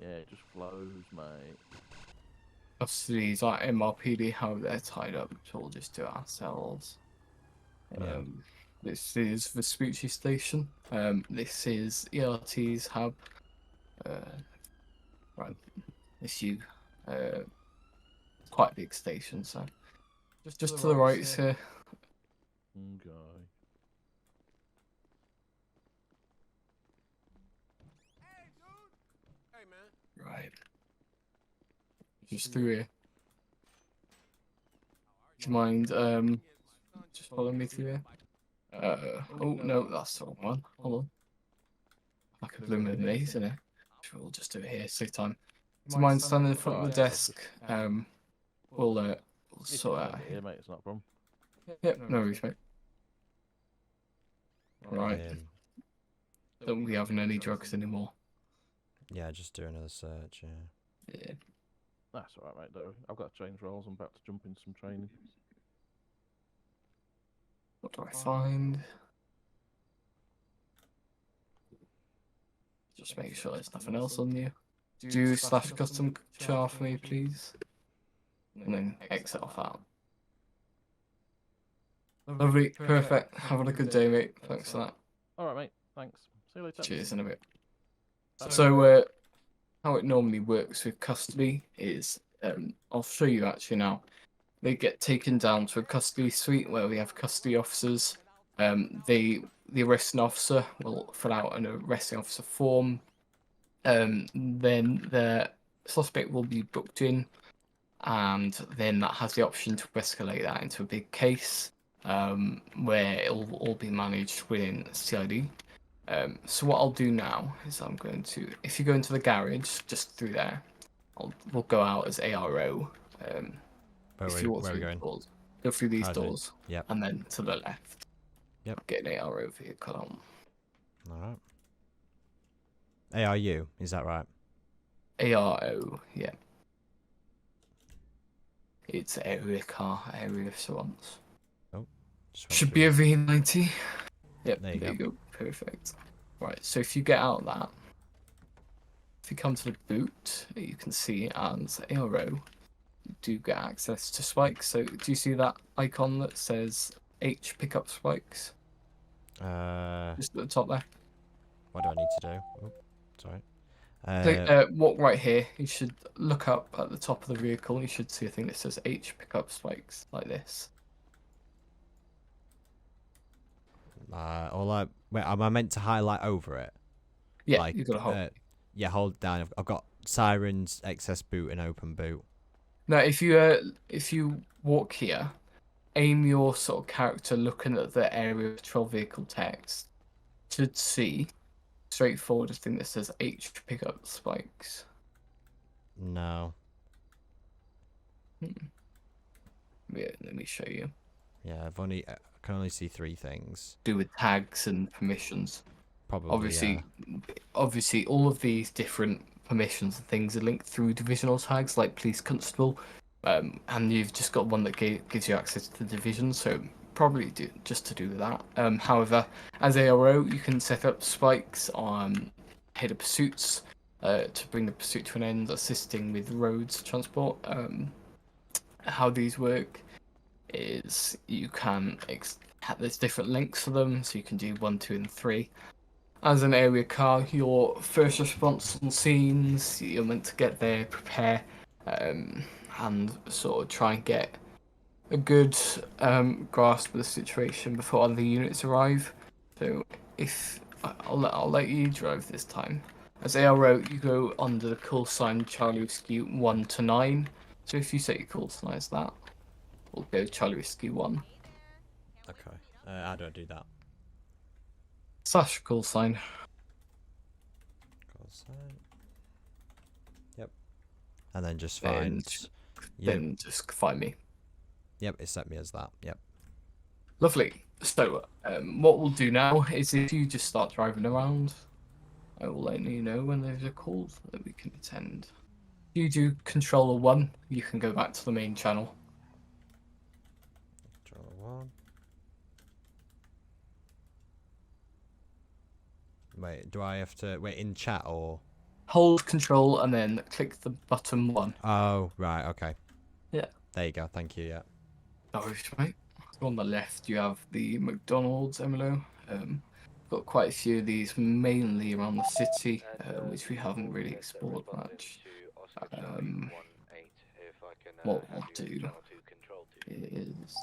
Yeah, it just flows, mate. Custody's like MRPD, how they're tied up, which we'll just do ourselves. Yeah. This is Vespucci Station. This is ERT's hub. Right, it's you. Quite a big station, so just to the right here. Okay. Right. just through here. Do you mind just follow me through here? Oh no, that's the wrong one. Hold on. Like a blooming maze in it. We'll just do it here, save time. Do you mind standing in front of the desk? We'll sort it out Here, mate, it's not a problem. Yep, no worries, mate. Right. Don't be having any drugs anymore. Yeah, just do another search. Yeah. Yeah. That's alright, mate. Don't worry. I've got to change roles. I'm about to jump in some training. What do I find? Just make sure there's nothing else on you. Do / custom char for me, please. And then exit off out. Lovely, perfect. Having a good day, mate. Thanks for that. Alright, mate. Thanks. See you later. Cheers in a bit. So, how it normally works with custody is, I'll show you actually now. They get taken down to a custody suite where we have custody officers. The arresting officer will fill out an arresting officer form. Then the suspect will be booked in, and then that has the option to escalate that into a big case, where it will all be managed within CID. So what I'll do now is I'm going to, if you go into the garage, just through there, we'll go out as ARO. Where are we going? Doors, go through these Okay. doors, Yep. and then to the left. Yep. Get an ARO vehicle on. Alright. ARU, is that right? ARO, yeah. It's area car, area surveillance. Just went Should through be a this. V90. Yep, There you go. Perfect. Right, so if you get out that, if you come to the boot, you can see as ARO, you do get access to spikes. So do you see that icon that says H pickup spikes? Just at the top there. What do I need to do? Oh, sorry. Walk right here. You should look up at the top of the vehicle. You should see a thing that says H pickup spikes, like this. Wait, am I meant to highlight over it? Yeah, like, you got to hold. Yeah, hold down. I've got sirens, excess boot, and open boot. Now, if you walk here, aim your sort of character looking at the area patrol vehicle text. Should see straightforward a thing that says H pickup spikes. No. Yeah, let me show you. Yeah, I can only see 3 things. Do with tags and permissions. Probably. Obviously, all of these different permissions and things are linked through divisional tags, like police constable, and you've just got one that gives you access to the division. So probably just to do with that. However, as ARO, you can set up spikes on head of pursuits to bring the pursuit to an end, assisting with roads transport. How these work is you can there's different links for them, so you can do 1, 2, and 3. As an area car, your first response on scenes, you're meant to get there, prepare, and sort of try and get a good grasp of the situation before other units arrive. So if I'll let you drive this time. As ARO, you go under the call sign Charlie Whiskey 1 to 9. So if you set your call sign as that, we'll go Charlie Whiskey 1. Okay. How do I do that? / call sign. Call sign. Yep. And then just find. Then just find me. Yep, it set me as that. Yep. Lovely. So, what we'll do now is if you just start driving around, I will let you know when there's a call that we can attend. If you do controller 1, you can go back to the main channel. Controller 1. Wait, do I have to wait in chat or? Hold control and then click the button 1. Oh, right, okay. Yeah. There you go, thank you, yeah. No worries, mate. So on the left, you have the McDonald's MLO. Got quite a few of these, mainly around the city, which we haven't really explored much. What we'll do is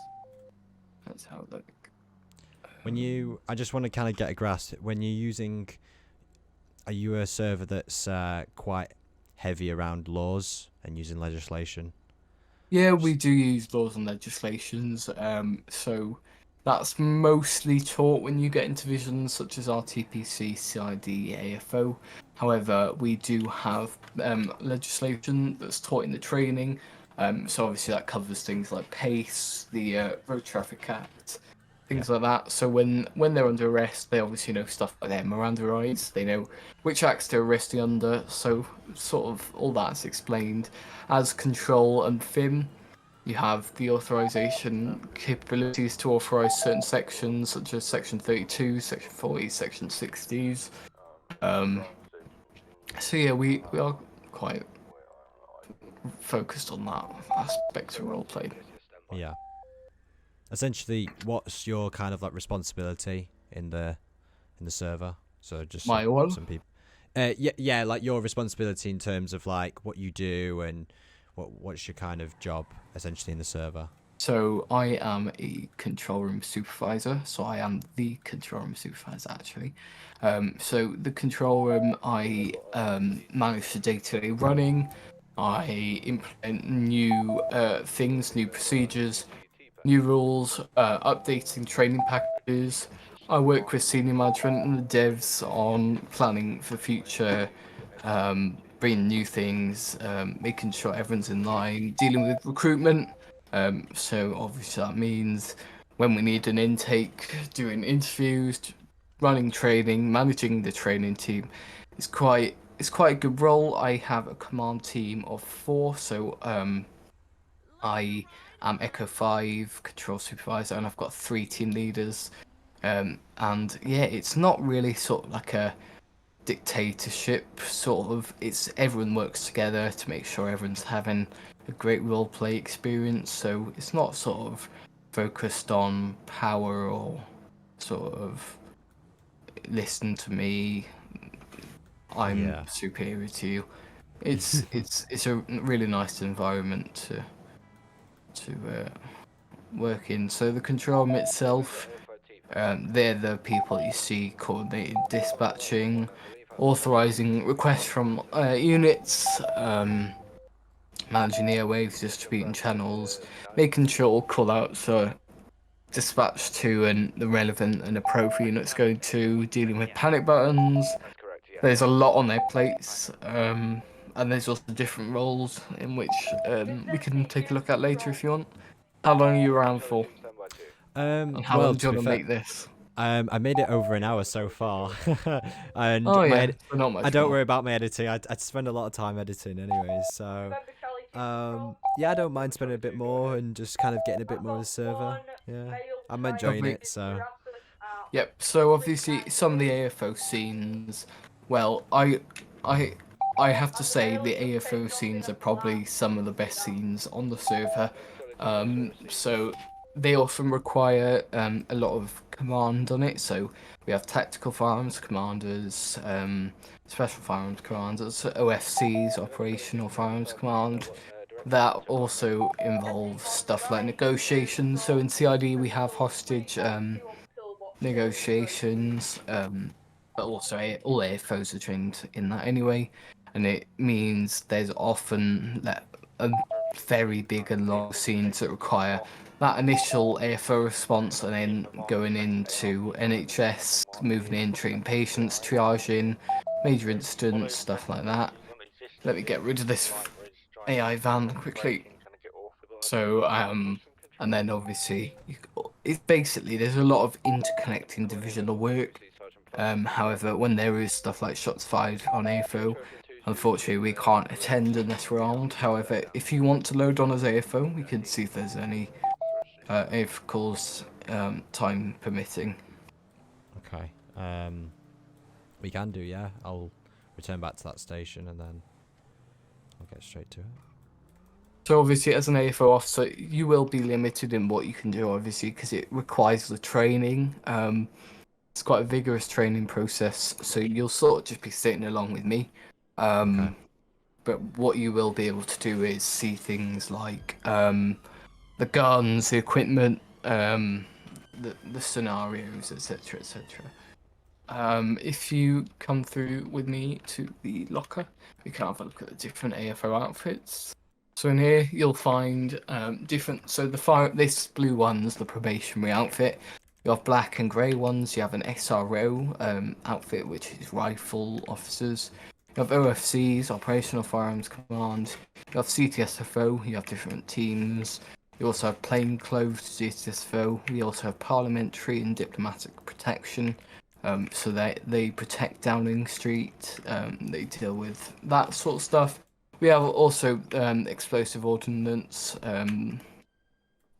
let's have a look. I just want to kind of get a grasp. When you're using, are you a server that's quite heavy around laws and using legislation? Yeah, we do use laws and legislations. So that's mostly taught when you get into divisions such as RTPC, CID, AFO. However, we do have legislation that's taught in the training. So obviously that covers things like PACE, the Road Traffic Act, things like that. So when they're under arrest, they obviously know stuff like their Miranda rights. They know which acts they're arresting under. So sort of all that's explained. As control and FiveM, you have the authorization capabilities to authorize certain sections, such as Section 32, Section 40, Section 60s. So yeah, we are quite focused on that aspect of roleplay. Yeah. Essentially, what's your kind of like responsibility in the server? So just My what? some people. Yeah, like your responsibility in terms of like what you do and what's your kind of job essentially in the server. So I am a control room supervisor. So I am the control room supervisor actually. So the control room, I manage the day-to-day running. I implement new things, new procedures, new rules, updating training packages. I work with senior management and the devs on planning for future, bringing new things, making sure everyone's in line, dealing with recruitment. So obviously that means when we need an intake, doing interviews, running training, managing the training team. It's quite a good role. I have a command team of 4, so I am Echo 5 control supervisor, and I've got 3 team leaders. And yeah, it's not really sort of like a dictatorship sort of. It's everyone works together to make sure everyone's having a great roleplay experience. So it's not sort of focused on power or sort of listen to me. I'm superior to you. It's a really nice environment to work in. So the control room itself, they're the people you see coordinating dispatching, authorizing requests from units, managing the airwaves, distributing channels, making sure all call-outs are dispatched to and the relevant and appropriate units going to, dealing with panic buttons. There's a lot on their plates, and there's also different roles in which we can take a look at later if you want. How long are you around for? And how long do you want to make this? I made it over an hour so far, and I don't worry about my editing. I'd spend a lot of time editing anyways, so yeah, I don't mind spending a bit more and just kind of getting a bit more of the server. Yeah, I'm enjoying it. So yep. So obviously some of the AFO scenes, well, I have to say the AFO scenes are probably some of the best scenes on the server. So they often require a lot of command on it. So we have tactical firearms commanders, special firearms commanders, OFCs, operational firearms command. That also involves stuff like negotiations. So in CID we have hostage negotiations, but also all AFOs are trained in that anyway, and it means there's often a very big and long scenes that require that initial AFO response and then going into NHS, moving in, treating patients, triaging, major incidents, stuff like that. Let me get rid of this AI van quickly. So, and then obviously, it's basically, there's a lot of interconnecting divisional work. However, when there is stuff like shots fired on AFO, unfortunately we can't attend unless we're armed. However, if you want to load on as AFO, we can see if there's any AFO calls, time permitting. okay, we can do, yeah. I'll return back to that station and then I'll get straight to it. So obviously, as an AFO officer, you will be limited in what you can do, obviously, because it requires the training. It's quite a vigorous training process, so you'll sort of just be sitting along with me. Okay. But what you will be able to do is see things like the guns, the equipment, the scenarios, etc., etc. if you come through with me to the locker, we can have a look at the different AFO outfits. So in here you'll find different. So this blue one's the probationary outfit. You have black and grey ones. You have an SRO outfit, which is rifle officers. You have OFCs, Operational Firearms Command. You have CTSFO. You have different teams. You also have plainclothes CTSFO. We also have parliamentary and diplomatic protection. So they protect Downing Street. They deal with that sort of stuff. We have also explosive ordnance.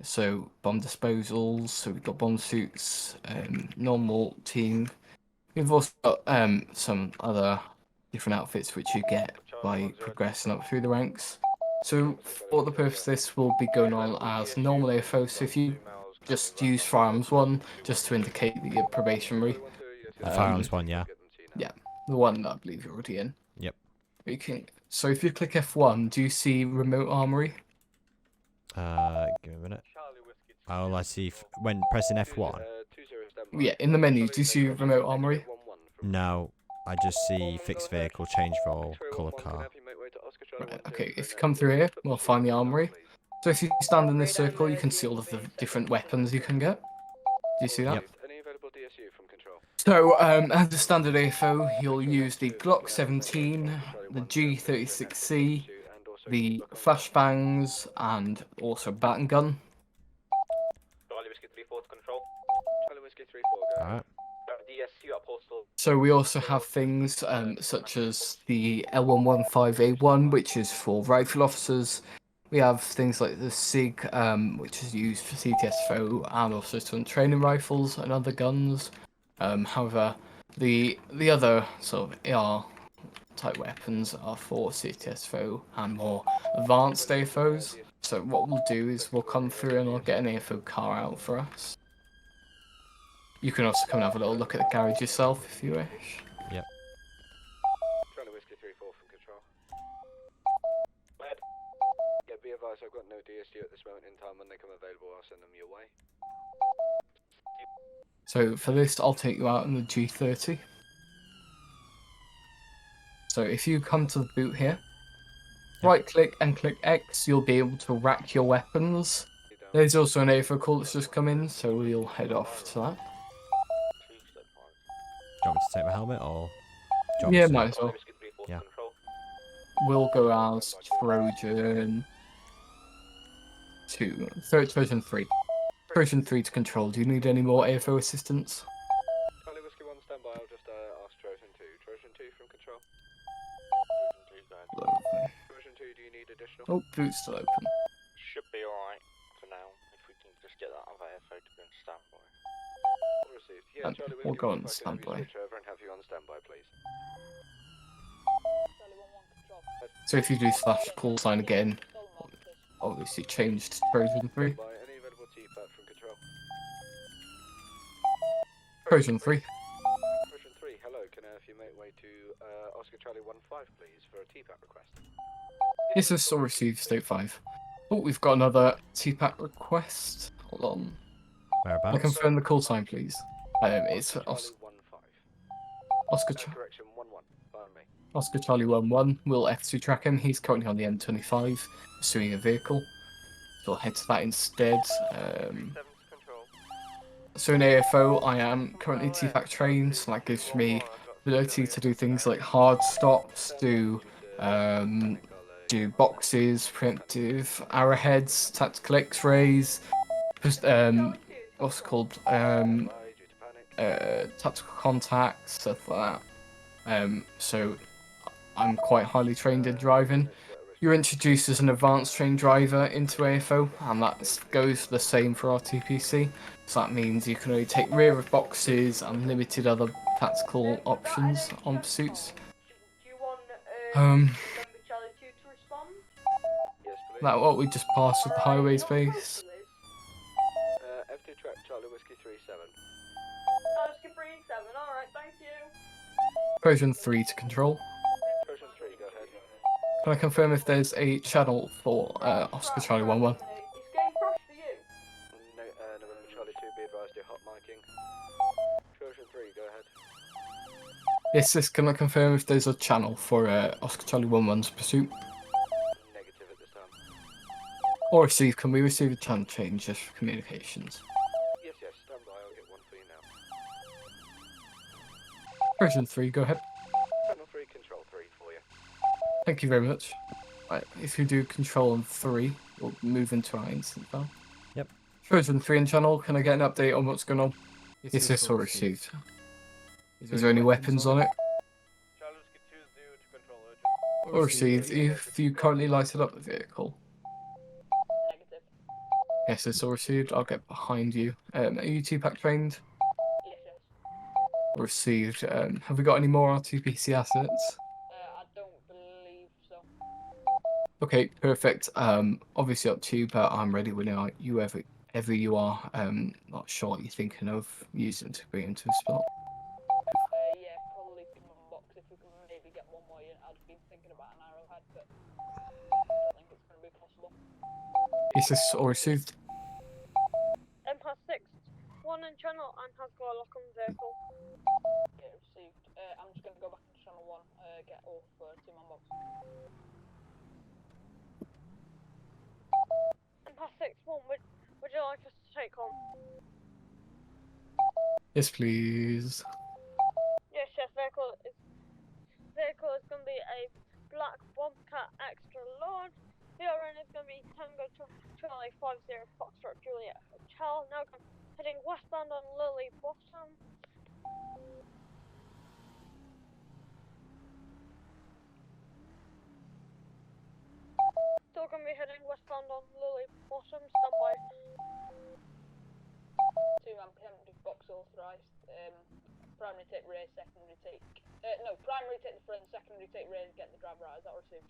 So bomb disposals. So we've got bomb suits. Normal team. We've also got some other different outfits which you get by progressing up through the ranks. So for the purpose of this, we'll be going on as normal AFO. So if you just use firearms 1, just to indicate that you're probationary. The firearms one, yeah. Yeah, the one that I believe you're already in. Yep. So if you click F1, do you see remote armory? Give me a minute. Oh, I see. When pressing F1. Yeah, in the menu, do you see remote armory? No, I just see fixed vehicle, change role, colour car. Right, okay, if you come through here, we'll find the armory. So if you stand in this circle, you can see all of the different weapons you can get. Do you see that? Yep. So, as a standard AFO, you'll use the Glock 17, the G36C, the flashbangs, and also bat and gun. Alright. So we also have things such as the L115A1, which is for rifle officers. We have things like the SIG, which is used for CTSFO and also some training rifles and other guns. However, the other sort of AR type weapons are for CTSFO and more advanced AFOs. So what we'll do is we'll come through and I'll get an AFO car out for us. You can also come and have a little look at the garage yourself if you wish. Yep. Charlie Whiskey 3-4 from control. Yeah, be advised, I've got no DSU at this moment in time. When they come available, I'll send them your way. So for this, I'll take you out in the G30. So if you come to the boot here, right click and click X, you'll be able to rack your weapons. There's also an AFO call that's just come in, so we'll head off to that. Do you want me to take my helmet or? Yeah, might as well. Yeah. We'll go as Trojan 2. Trojan 3. Trojan 3 to control. Do you need any more AFO assistance? Charlie Whiskey 1 standby, I'll just ask Trojan 2. Trojan 2 from control. Trojan 2, do you need additional? Oh, boot's still open. Should be alright for now, if we can just get that other AFO to be on standby. Received. Yeah, Charlie We'll Whiskey go 1, on if I can have you standby. switch over and have you on standby, please. So if you do slash call sign again, obviously changed to Trojan 3. Any available TPAT from control? Trojan 3. Trojan 3, hello, can I have you make way to Oscar Charlie 1-5, please, for a TPAT request? This is still received state 5. Oh, we've got another TPAT request. Hold on. Whereabouts? Can I confirm the call sign, please? It's Oscar Correction 1-1, pardon me. Oscar Charlie 1-1. We'll F2 track him. He's currently on the M25, pursuing a vehicle. So we'll head to that instead. So in AFO, I am currently TPAC trained, so that gives me the ability to do things like hard stops, do boxes, preemptive arrowheads, tactical X-rays, just what's it called, tactical contacts, stuff like that. So I'm quite highly trained in driving. You're introduced as an advanced trained driver into AFO, and that goes the same for RTPC. So that means you can only take rear of boxes and limited other tactical options on pursuits. That what we just passed with the highway space. F2 track Charlie Whiskey 37. Whiskey 37, alright, thank you. Trojan 3 to control. Trojan 3, go ahead. Can I confirm if there's a channel for Oscar Charlie 1-1? It's getting crushed for you. November Charlie 2, be advised, you're hot miking. Trojan 3, go ahead. Yes, this can I confirm if there's a channel for Oscar Charlie 1-1's pursuit? Negative at this time. Or receive, can we receive a channel change just for communications? Yes, stand by, I'll get one for you now. Version 3, go ahead. Channel 3, control 3 for you. Thank you very much. Right, if you do control on 3, we'll move into our instant file. Yep. Version 3 in channel, can I get an update on what's going on? Is this all received? Is there any weapons on it? Charles, get 2-0 to control urgent. Or received, if you currently lighted up the vehicle? Negative. Yes, it's all received. I'll get behind you. Are you TPAC trained? Yes. Received. Have we got any more RTPC assets? I don't believe so. Okay, perfect. Obviously up to you, but I'm ready when you ever you are. Not sure what you're thinking of using to bring into a spot. Yeah, probably one box if we can maybe get one more unit. I'd been thinking about an arrowhead, but I don't think it's going to be possible. Is this all received? Has 6, 1 in channel and has got a lock on vehicle. Yeah, received. I'm just going to go back into channel 1, get off 2-man box. Has 6, 1, would you like us to take on? Yes, please. Yes, vehicle is going to be a black Bombcat extra large. The other end is going to be Tango Charlie 50 Foxtrot Juliet Hotel. Now heading westbound on Lily Bottom. Still going to be heading westbound on Lily Bottom. Stand by. 2-man preemptive box authorised. Primary take rear, secondary take. No, primary take the front, secondary take rear, get the driver out. Is that received?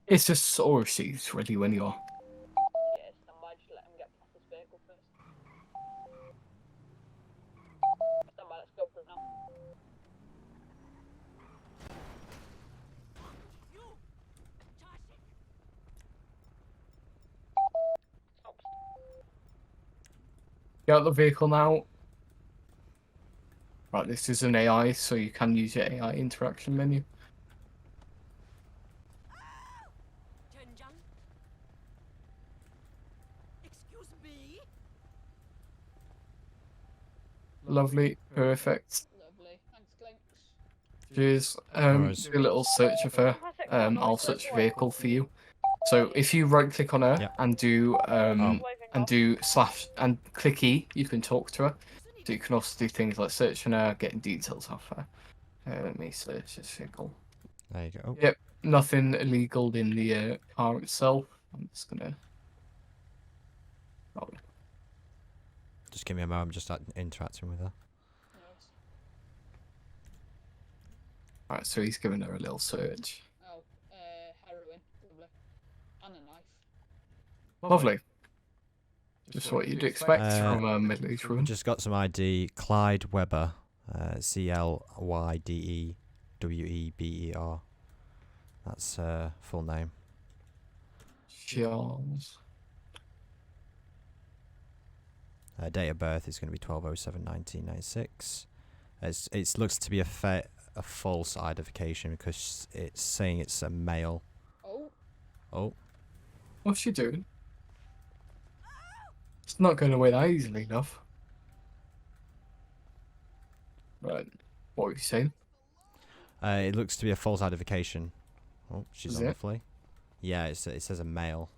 It's just all received. Ready when you are. Yeah, stand by. Just let him get past this vehicle first. Stand by. Let's go for it now. Get out the vehicle now. Right, this is an AI, so you can use your AI interaction menu. Excuse me? Lovely, perfect. Lovely. Thanks, Clinks. Cheers. worries. Do a little search of her. I'll search vehicle for you. So if you right click on her and do slash and click E, you can talk to her. So you can also do things like searching her, getting details off her. Let me search this vehicle. There you go. Yep, nothing illegal in the car itself. I'm just gonna. Oh. Just give me a moment. I'm just interacting with her. Alright, so he's giving her a little search. Oh, heroin. Lovely. And a knife. Lovely. Just what you'd expect from a middle-aged woman. Just got some ID. Clyde Webber. CLYDEWEBER. That's full name. Charles. Date of birth is going to be 12/07/1996. It looks to be a false identification because it's saying it's a male. Oh. What's she doing? It's not going away that easily enough. Right. What were you saying? It looks to be a false identification. Oh, she's Is on the it? fly. Yeah, it says a male.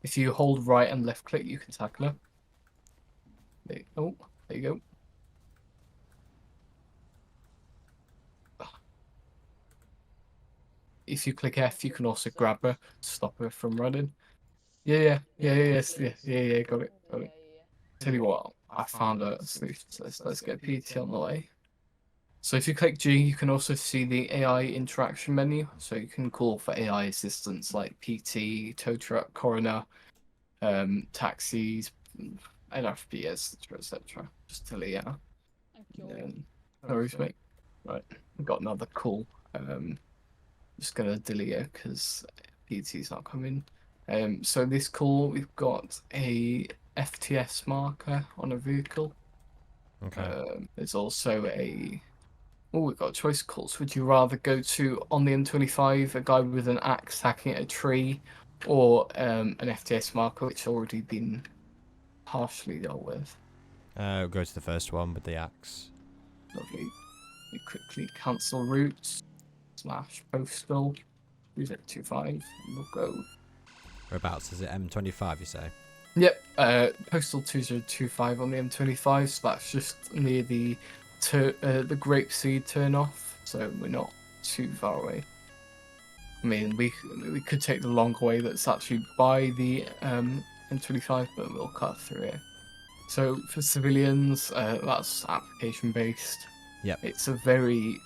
If you hold right and left click, you can tackle her. There you go. If you click F, you can also grab her, stop her from running. Yeah, got it. Tell you what, I found a solution. Let's get PT on the way. So if you click G, you can also see the AI interaction menu. So you can call for AI assistants like PT, tow truck, coroner, taxis, NFP, etc. Just to let you know. No worries, mate. Right, we've got another call. Just gonna delete it because PT's not coming. So this call, we've got a FTS marker on a vehicle. Okay. There's also a... Oh, we've got choice calls. Would you rather go to, on the M25, a guy with an axe hacking at a tree, or an FTS marker, which has already been partially dealt with? We'll go to the first one with the axe. Lovely. You quickly cancel routes, / postal, 2025, and we'll go. Whereabouts is it? M25, you say? Yep, postal 2025 on the M25, so that's just near the Grapeseed turn-off, so we're not too far away. I mean, we could take the longer way that's actually by the M25, but we'll cut through it. So for civilians, that's application-based. Yep. It's a very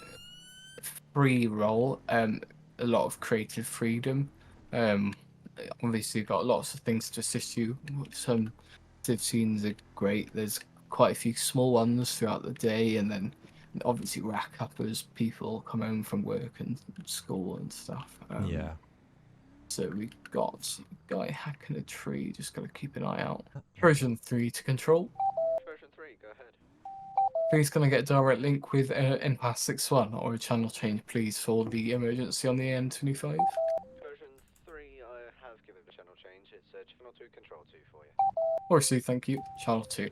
free role, a lot of creative freedom. Obviously, you've got lots of things to assist you. Some civ scenes are great. There's quite a few small ones throughout the day, and then obviously rack up as people come home from work and school and stuff. Yeah. So we've got a guy hacking a tree. Just got to keep an eye out. Version 3 to control. Version 3, go ahead. Please can I get a direct link with NPAS 61 or a channel change, please, for the emergency on the N25? Version 3, I have given the channel change. It's channel 2, control 2 for you. Orsi, thank you. Channel 2.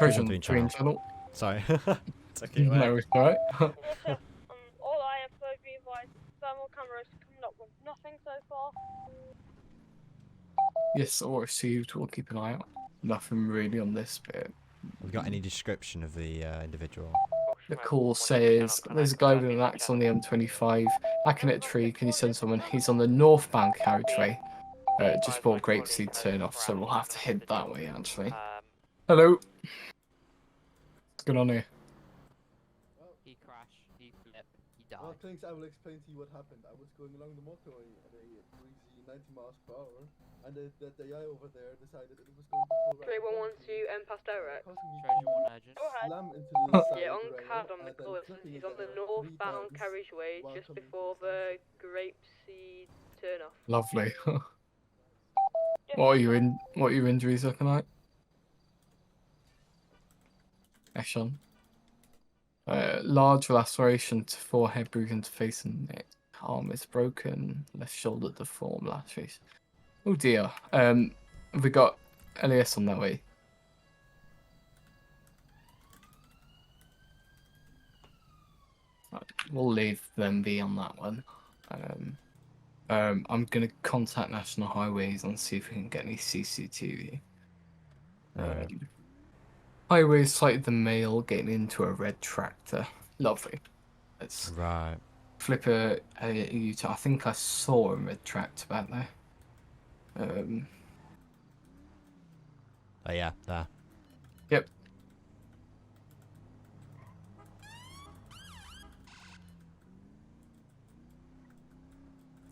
Version 3 channel. Sorry. No, it's alright. Yes, sir. All I have heard be advised, thermal cameras coming up with nothing so far. Yes, Orsi, we'll keep an eye out. Nothing really on this bit. Have we got any description of the individual? The call says there's a guy with an axe on the M25 hacking at a tree. Can you send someone? He's on the northbound carriageway. Just before Grapeseed turn off, so we'll have to head that way actually. Hello. What's going on here? He crashed, he flipped, he died. Well, thanks, I will explain to you what happened. I was going along the motorway at a breezy 90 miles per hour, and that the guy over there decided that it was going to pull right. 3112 past direct. Treasure 1 agent. Slam into the side Yeah, on rail, card on the and then colours. flipping He's it on the over 3 northbound times carriageway while just coming before the Grapeseed turn off. Lovely. What are your injuries looking like? Eshon. Large laceration to forehead, broken to face and neck. Arm is broken. Left shoulder deformed. Last face. Oh dear. Have we got LAS on that way? Right, we'll leave them be on that one. I'm gonna contact National Highways and see if we can get any CCTV. Right. Highways sighted the male getting into a red tractor. Lovely. Let's flip a U-turn. I think I saw a red tractor back there. Oh yeah, there. Yep.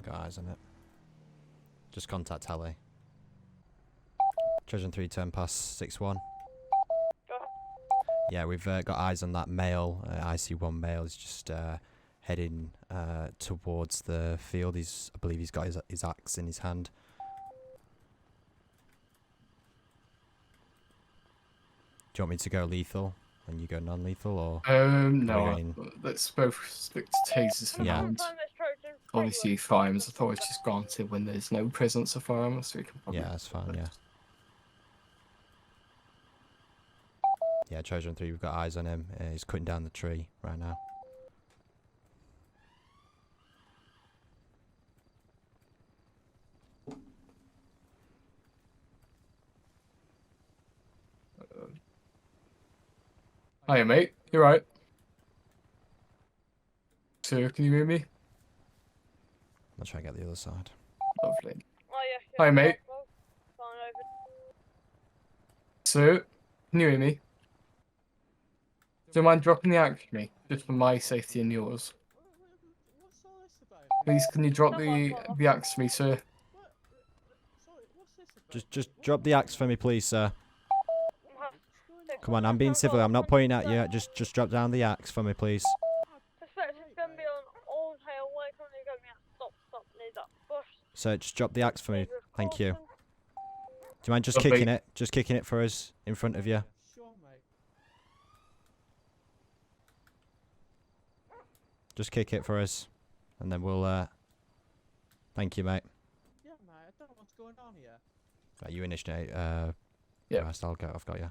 Got eyes on it. Just contact Tally. Trojan 3 turn past 6-1. Yeah, we've got eyes on that male. IC1 male is just heading towards the field. I believe he's got his axe in his hand. Do you want me to go lethal and you go non-lethal, or? No. Let's both stick to tasers for now. Obviously, firearms authority is granted when there's no presence of firearms, so we can probably... Yeah, that's fine. Yeah. Yeah, Trojan 3, we've got eyes on him. He's cutting down the tree right now. Hiya, mate. You right? Sir, can you hear me? I'll try and get the other side. Lovely. Oh, yeah, Hi, mate. Fine, over. Sir, can you hear me? Do you mind dropping the axe for me? Just for my safety and yours. Please, can you drop the axe for me, sir? Just drop the axe for me, please, sir. Come on, I'm being civil. I'm not pointing at you. Just drop down the axe for me, please. Suspect is going to be on Old Hale Way. Currently going to be at stop near that bush. So just drop the axe for me. Thank you. Do you mind just kicking it? Just kicking it for us in front of you. Just kick it for us, and then we'll. Thank you, mate. Yeah, mate. I don't know what's going on here. Right, you initiate. Yeah. Right, I've got you.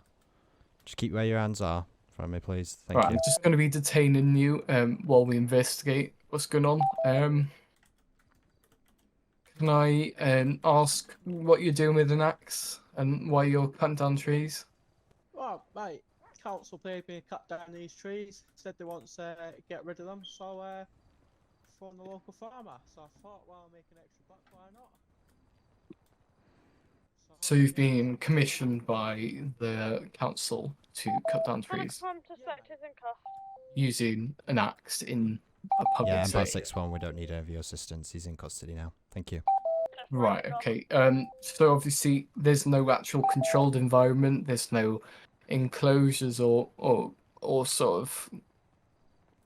Just keep where your hands are from me, please. Thank Right, you. I'm just going to be detaining you while we investigate what's going on. Can I ask what you're doing with an axe and why you're cutting down trees? Well, mate, council paid me to cut down these trees. Said they want to get rid of them, so from the local farmer. So I thought, well, I'll make an extra buck. Why not? So you've been commissioned by the council to cut down trees Crime suspect is in cuffs. using an axe in a public Yeah, setting. Empat 6-1. We don't need any of your assistance. He's in custody now. Thank you. Right, okay. So obviously there's no actual controlled environment, there's no enclosures or sort of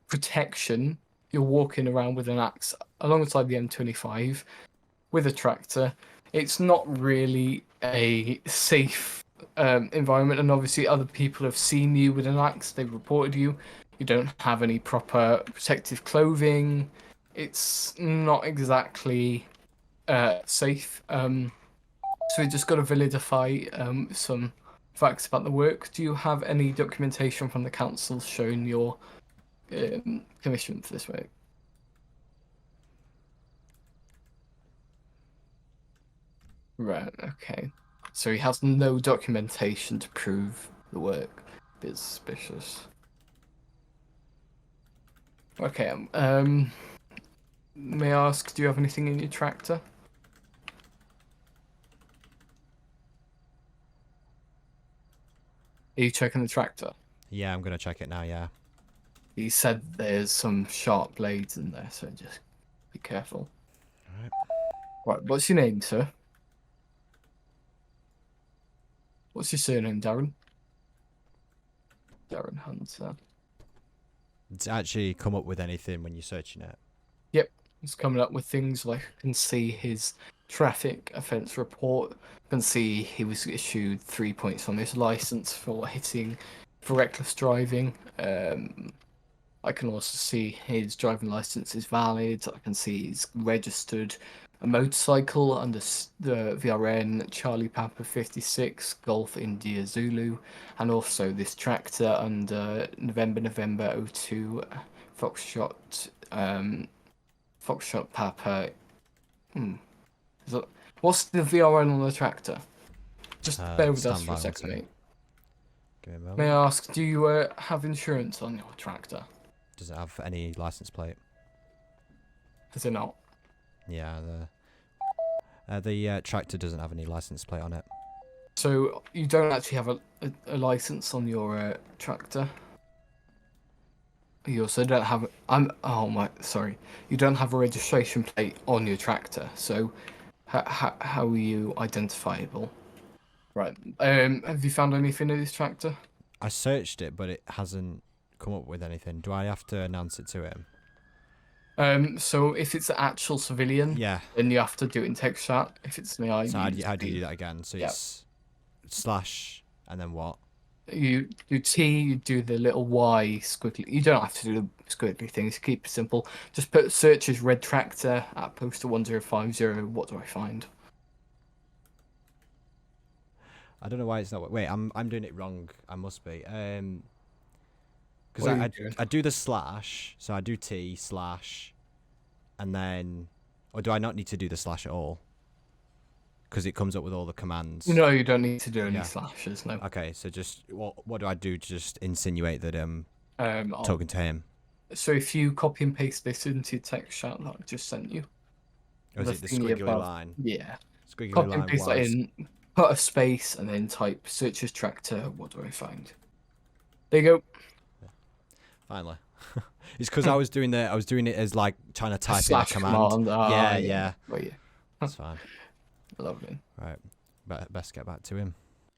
protection. You're walking around with an axe alongside the M25 with a tractor. It's not really a safe environment, and obviously other people have seen you with an axe, they've reported you. You don't have any proper protective clothing. It's not exactly safe. So we just got to validify some facts about the work. Do you have any documentation from the council showing your commission for this work? Right, okay. So he has no documentation to prove the work. Bit suspicious. Okay, may I ask, do you have anything in your tractor? Are you checking the tractor? Yeah, I'm gonna check it now. Yeah. He said there's some sharp blades in there, so just be careful. Alright. Right, what's your name, sir? What's your surname, Darren? Darren Hunter. It's actually come up with anything when you're searching it. Yep, it's coming up with things like I can see his traffic offence report. I can see he was issued 3 points on his licence for reckless driving. I can also see his driving licence is valid. I can see he's registered a motorcycle under the VRN Charlie Papa 56 Golf India Zulu, and also this tractor under November 02 Foxtrot Papa. What's the VRN on the tractor? Just bear with us for a second, mate. Give me a moment. May I ask, do you have insurance on your tractor? Does it have any license plate? Does it not? Yeah, the tractor doesn't have any license plate on it. So you don't actually have a license on your tractor. You also don't have. You don't have a registration plate on your tractor. So how are you identifiable? Right. Have you found anything in this tractor? I searched it, but it hasn't come up with anything. Do I have to announce it to him? So if it's an actual civilian, yeah, then you have to do it in text chat. If it's an AI, so how do you do that again? So it's slash and then what? You do T, you do the little Y squiggly. You don't have to do the squiggly things. Keep it simple. Just put search as red tractor at postal 1050. What do I find? I don't know why it's not. Wait, I'm doing it wrong. I must be. Because I do the slash, so I do T slash, and then, or do I not need to do the slash at all? Because it comes up with all the commands. No, you don't need to do any slashes. No. Okay, so just what do I do to just insinuate that talking to him? So if you copy and paste this into your text chat that I just sent you. Or is it the squiggly line? Yeah. Squiggly copy line and paste that in, put a space, and then type search as tractor. What do I find? There you go. Finally. It's because I was doing it as like trying to type in a command. Yeah. Well, yeah. That's fine. Lovely. Right. Best get back to him.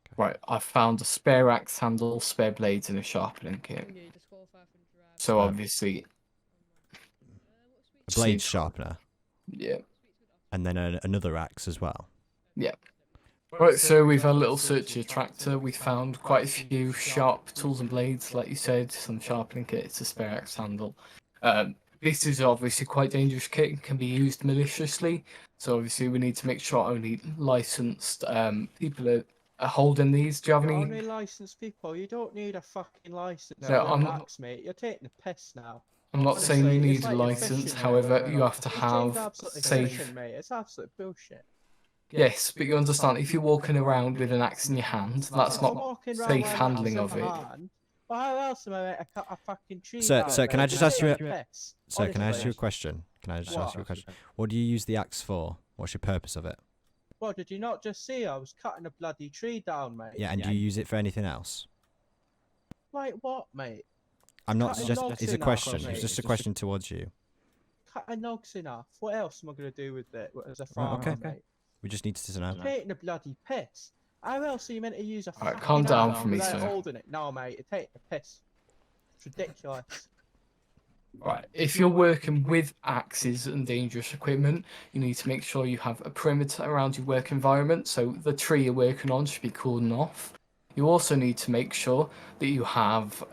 Okay. Right, I found a spare axe handle, spare blades, and a sharpening kit. So obviously, a blade sharpener. Yeah. And then another axe as well. Yeah. Right, so we've had a little search of your tractor. We found quite a few sharp tools and blades, like you said, some sharpening kits, a spare axe handle. this is obviously quite dangerous kit and can be used maliciously. So obviously we need to make sure only licensed people are holding these. Do you have any? Only licensed people. You don't need a fucking license No, for I'm- an axe, mate. You're taking the piss now. I'm not saying you Honestly, need it's a like you're license. fishing, However, mate. you have to This game's have absolutely safe. fishing, mate. It's absolute bullshit. Yes, but you understand if you're walking around with an axe in your hand, that's If I'm not walking around safe with an handling axe of in it. my hand, well, how else am I meant to cut a fucking tree Sir, down, sir, can mate? I just You're ask you taking the piss. Sir, can I ask Honestly. you a question? Can I just ask you a What? question? What do you use the axe for? What's your purpose of it? Well, did you not just see I was cutting a bloody tree down, mate? Yeah, and do you use it for anything else? Like what, mate? I'm not Cutting just. logs It's a in half, question. mate. It's just a question towards you. Cutting logs in half. What else am I going to do with it as a Right, farmer, okay. mate? We just need to know. You're taking the bloody piss. How else are you meant to use a Alright, fucking calm down axe for me, without sir. holding it? No, mate, you're taking the piss. It's ridiculous. Right, if you're working with axes and dangerous equipment, you need to make sure you have a perimeter around your work environment, so the tree you're working on should be cordoned off. You also need to make sure that you have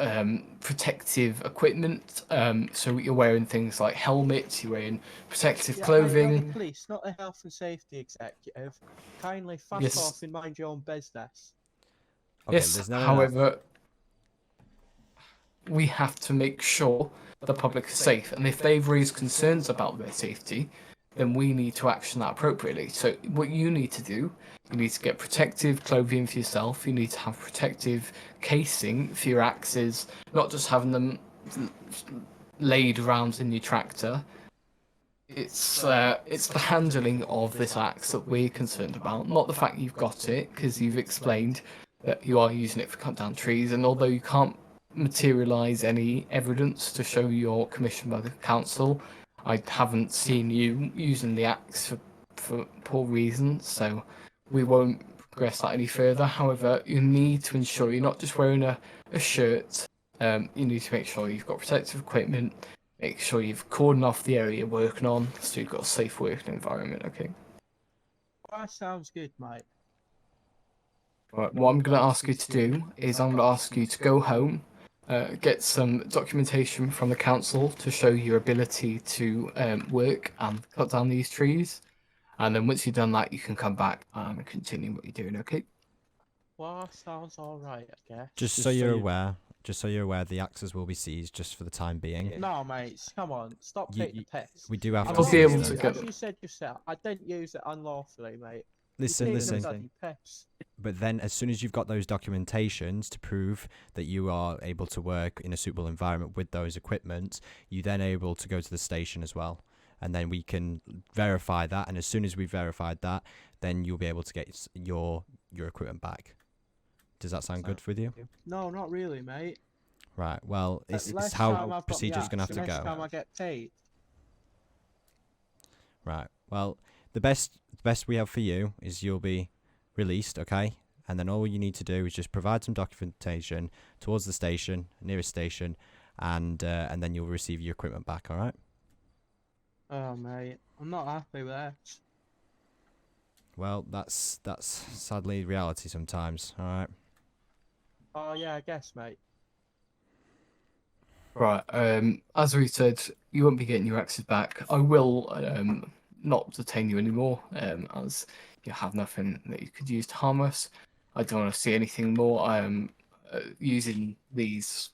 protective equipment, so you're wearing things like helmets, you're wearing protective Yeah, clothing. mate, you're the police, not the health and safety executive. Kindly fuck Yes. off and mind your own business. Okay, Yes, there's none of however, we have to make sure the public is safe, and if they've raised concerns about their safety, then we need to action that appropriately. So what you need to do, you need to get protective clothing for yourself, you need to have protective casing for your axes, not just having them laid around in your tractor. It's the handling of this axe that we're concerned about, not the fact you've got it, because you've explained that you are using it for cut down trees, and although you can't materialise any evidence to show you're commissioned by the council, I haven't seen you using the axe for poor reasons, so we won't progress that any further. However, you need to ensure you're not just wearing a shirt, you need to make sure you've got protective equipment, make sure you've cordoned off the area you're working on, so you've got a safe working environment, okay? Well, that sounds good, mate. Right, what I'm going to ask you to do is I'm going to ask you to go home, get some documentation from the council to show your ability to work and cut down these trees. And then once you've done that, you can come back and continue what you're doing, okay? Well, that sounds alright, I guess. Just so you're aware, the axes will be seized just for the time being. No, mate, come on, stop taking the piss. We do have I'm to not be able using to it, get as you said yourself, I didn't use it unlawfully, mate. Listen, You're taking listen. the bloody piss. But then, as soon as you've got those documentations to prove that you are able to work in a suitable environment with those equipment, you then able to go to the station as well, and then we can verify that. And as soon as we've verified that, then you'll be able to get your equipment back. Does that sound good with you? No, not really, mate. Right. Well, it's Less how time I've got the procedure's going to have axe, to the less go. time I get paid. Right. Well, the best we have for you is you'll be released, okay? And then all you need to do is just provide some documentation towards the station, nearest station, and then you'll receive your equipment back, all right? Oh, mate, I'm not happy with that. Well, that's sadly reality sometimes, all right? Oh, yeah, I guess, mate. Right, as we said, you won't be getting your axes back. I will not detain you anymore, as you have nothing that you could use to harm us. I don't want to see anything more using these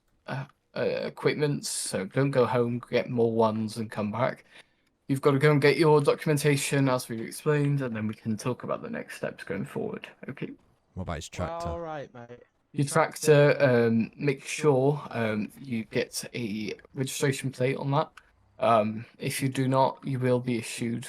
equipments, so don't go home, get more ones and come back. You've got to go and get your documentation, as we've explained, and then we can talk about the next steps going forward, okay? What about his tractor? All right, mate. Your tractor, make sure you get a registration plate on that. If you do not, you will be issued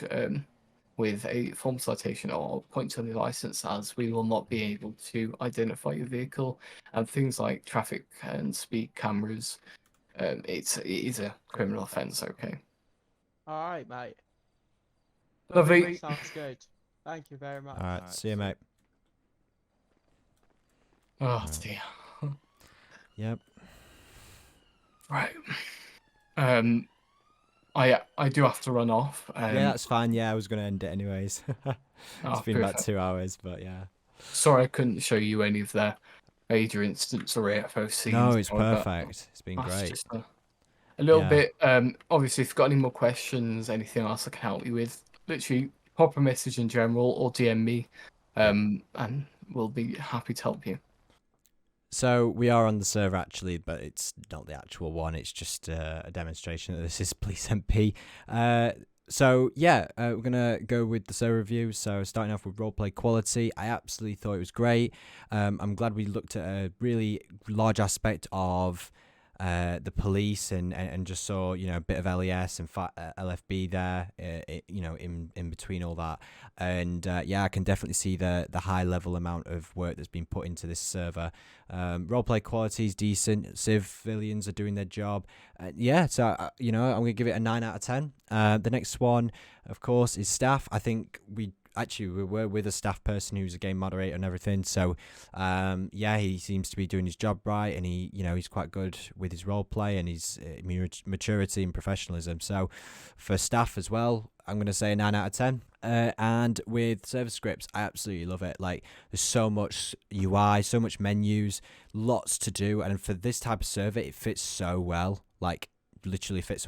with a form citation or points on your license, as we will not be able to identify your vehicle, and things like traffic and speed cameras. It is a criminal offence, okay? All right, mate. Lovely. Sounds good. Thank you very much. All right, see you, mate. Oh, dear. Yep. Right. I do have to run off. Yeah, that's fine. Yeah, I was going to end it anyways. It's been about perfect. 2 hours, but yeah. Sorry I couldn't show you any of their major incidents or AFOCs. No, it's however, perfect. It's been that's great. just a little Yeah. bit. Obviously, if you've got any more questions, anything else I can help you with, literally pop a message in general or DM me, and we'll be happy to help you. So we are on the server actually, but it's not the actual one. It's just a demonstration that this is PoliceMP. So yeah, we're gonna go with the server review. So starting off with Roleplay Quality, I absolutely thought it was great. I'm glad we looked at a really large aspect of the police and just saw, you know, a bit of LES and LFB there, you know, in between all that. And yeah, I can definitely see the high level amount of work that's been put into this server. Roleplay quality is decent. Civilians are doing their job. Yeah, so you know, I'm gonna give it a 9 out of 10. The next one, of course, is staff. I think we were with a staff person who's a game moderator and everything. So, yeah, he seems to be doing his job right, and he, you know, he's quite good with his role play and his maturity and professionalism. So, for staff as well, I'm gonna say a 9 out of 10. And with server scripts, I absolutely love it. Like, there's so much UI, so much menus, lots to do, and for this type of server, it fits so well. Like, literally fits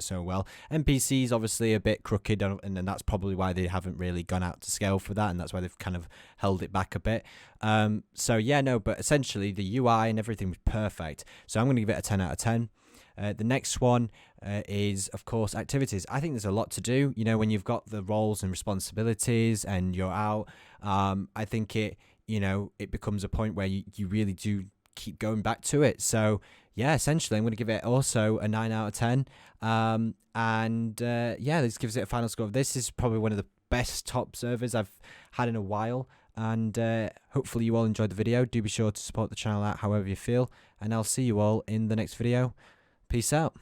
so well. NPCs obviously a bit crooked, and that's probably why they haven't really gone out to scale for that, and that's why they've kind of held it back a bit. So yeah, no, but essentially the UI and everything was perfect. So I'm going to give it a 10 out of 10. The next one is, of course, activities. I think there's a lot to do. You know, when you've got the roles and responsibilities and you're out, I think it becomes a point where you really do keep going back to it. So yeah, essentially I'm going to give it also a 9 out of 10. Yeah, this gives it a final score. This is probably one of the best top servers I've had in a while. And hopefully you all enjoyed the video. Do be sure to support the channel out however you feel. And I'll see you all in the next video. Peace out.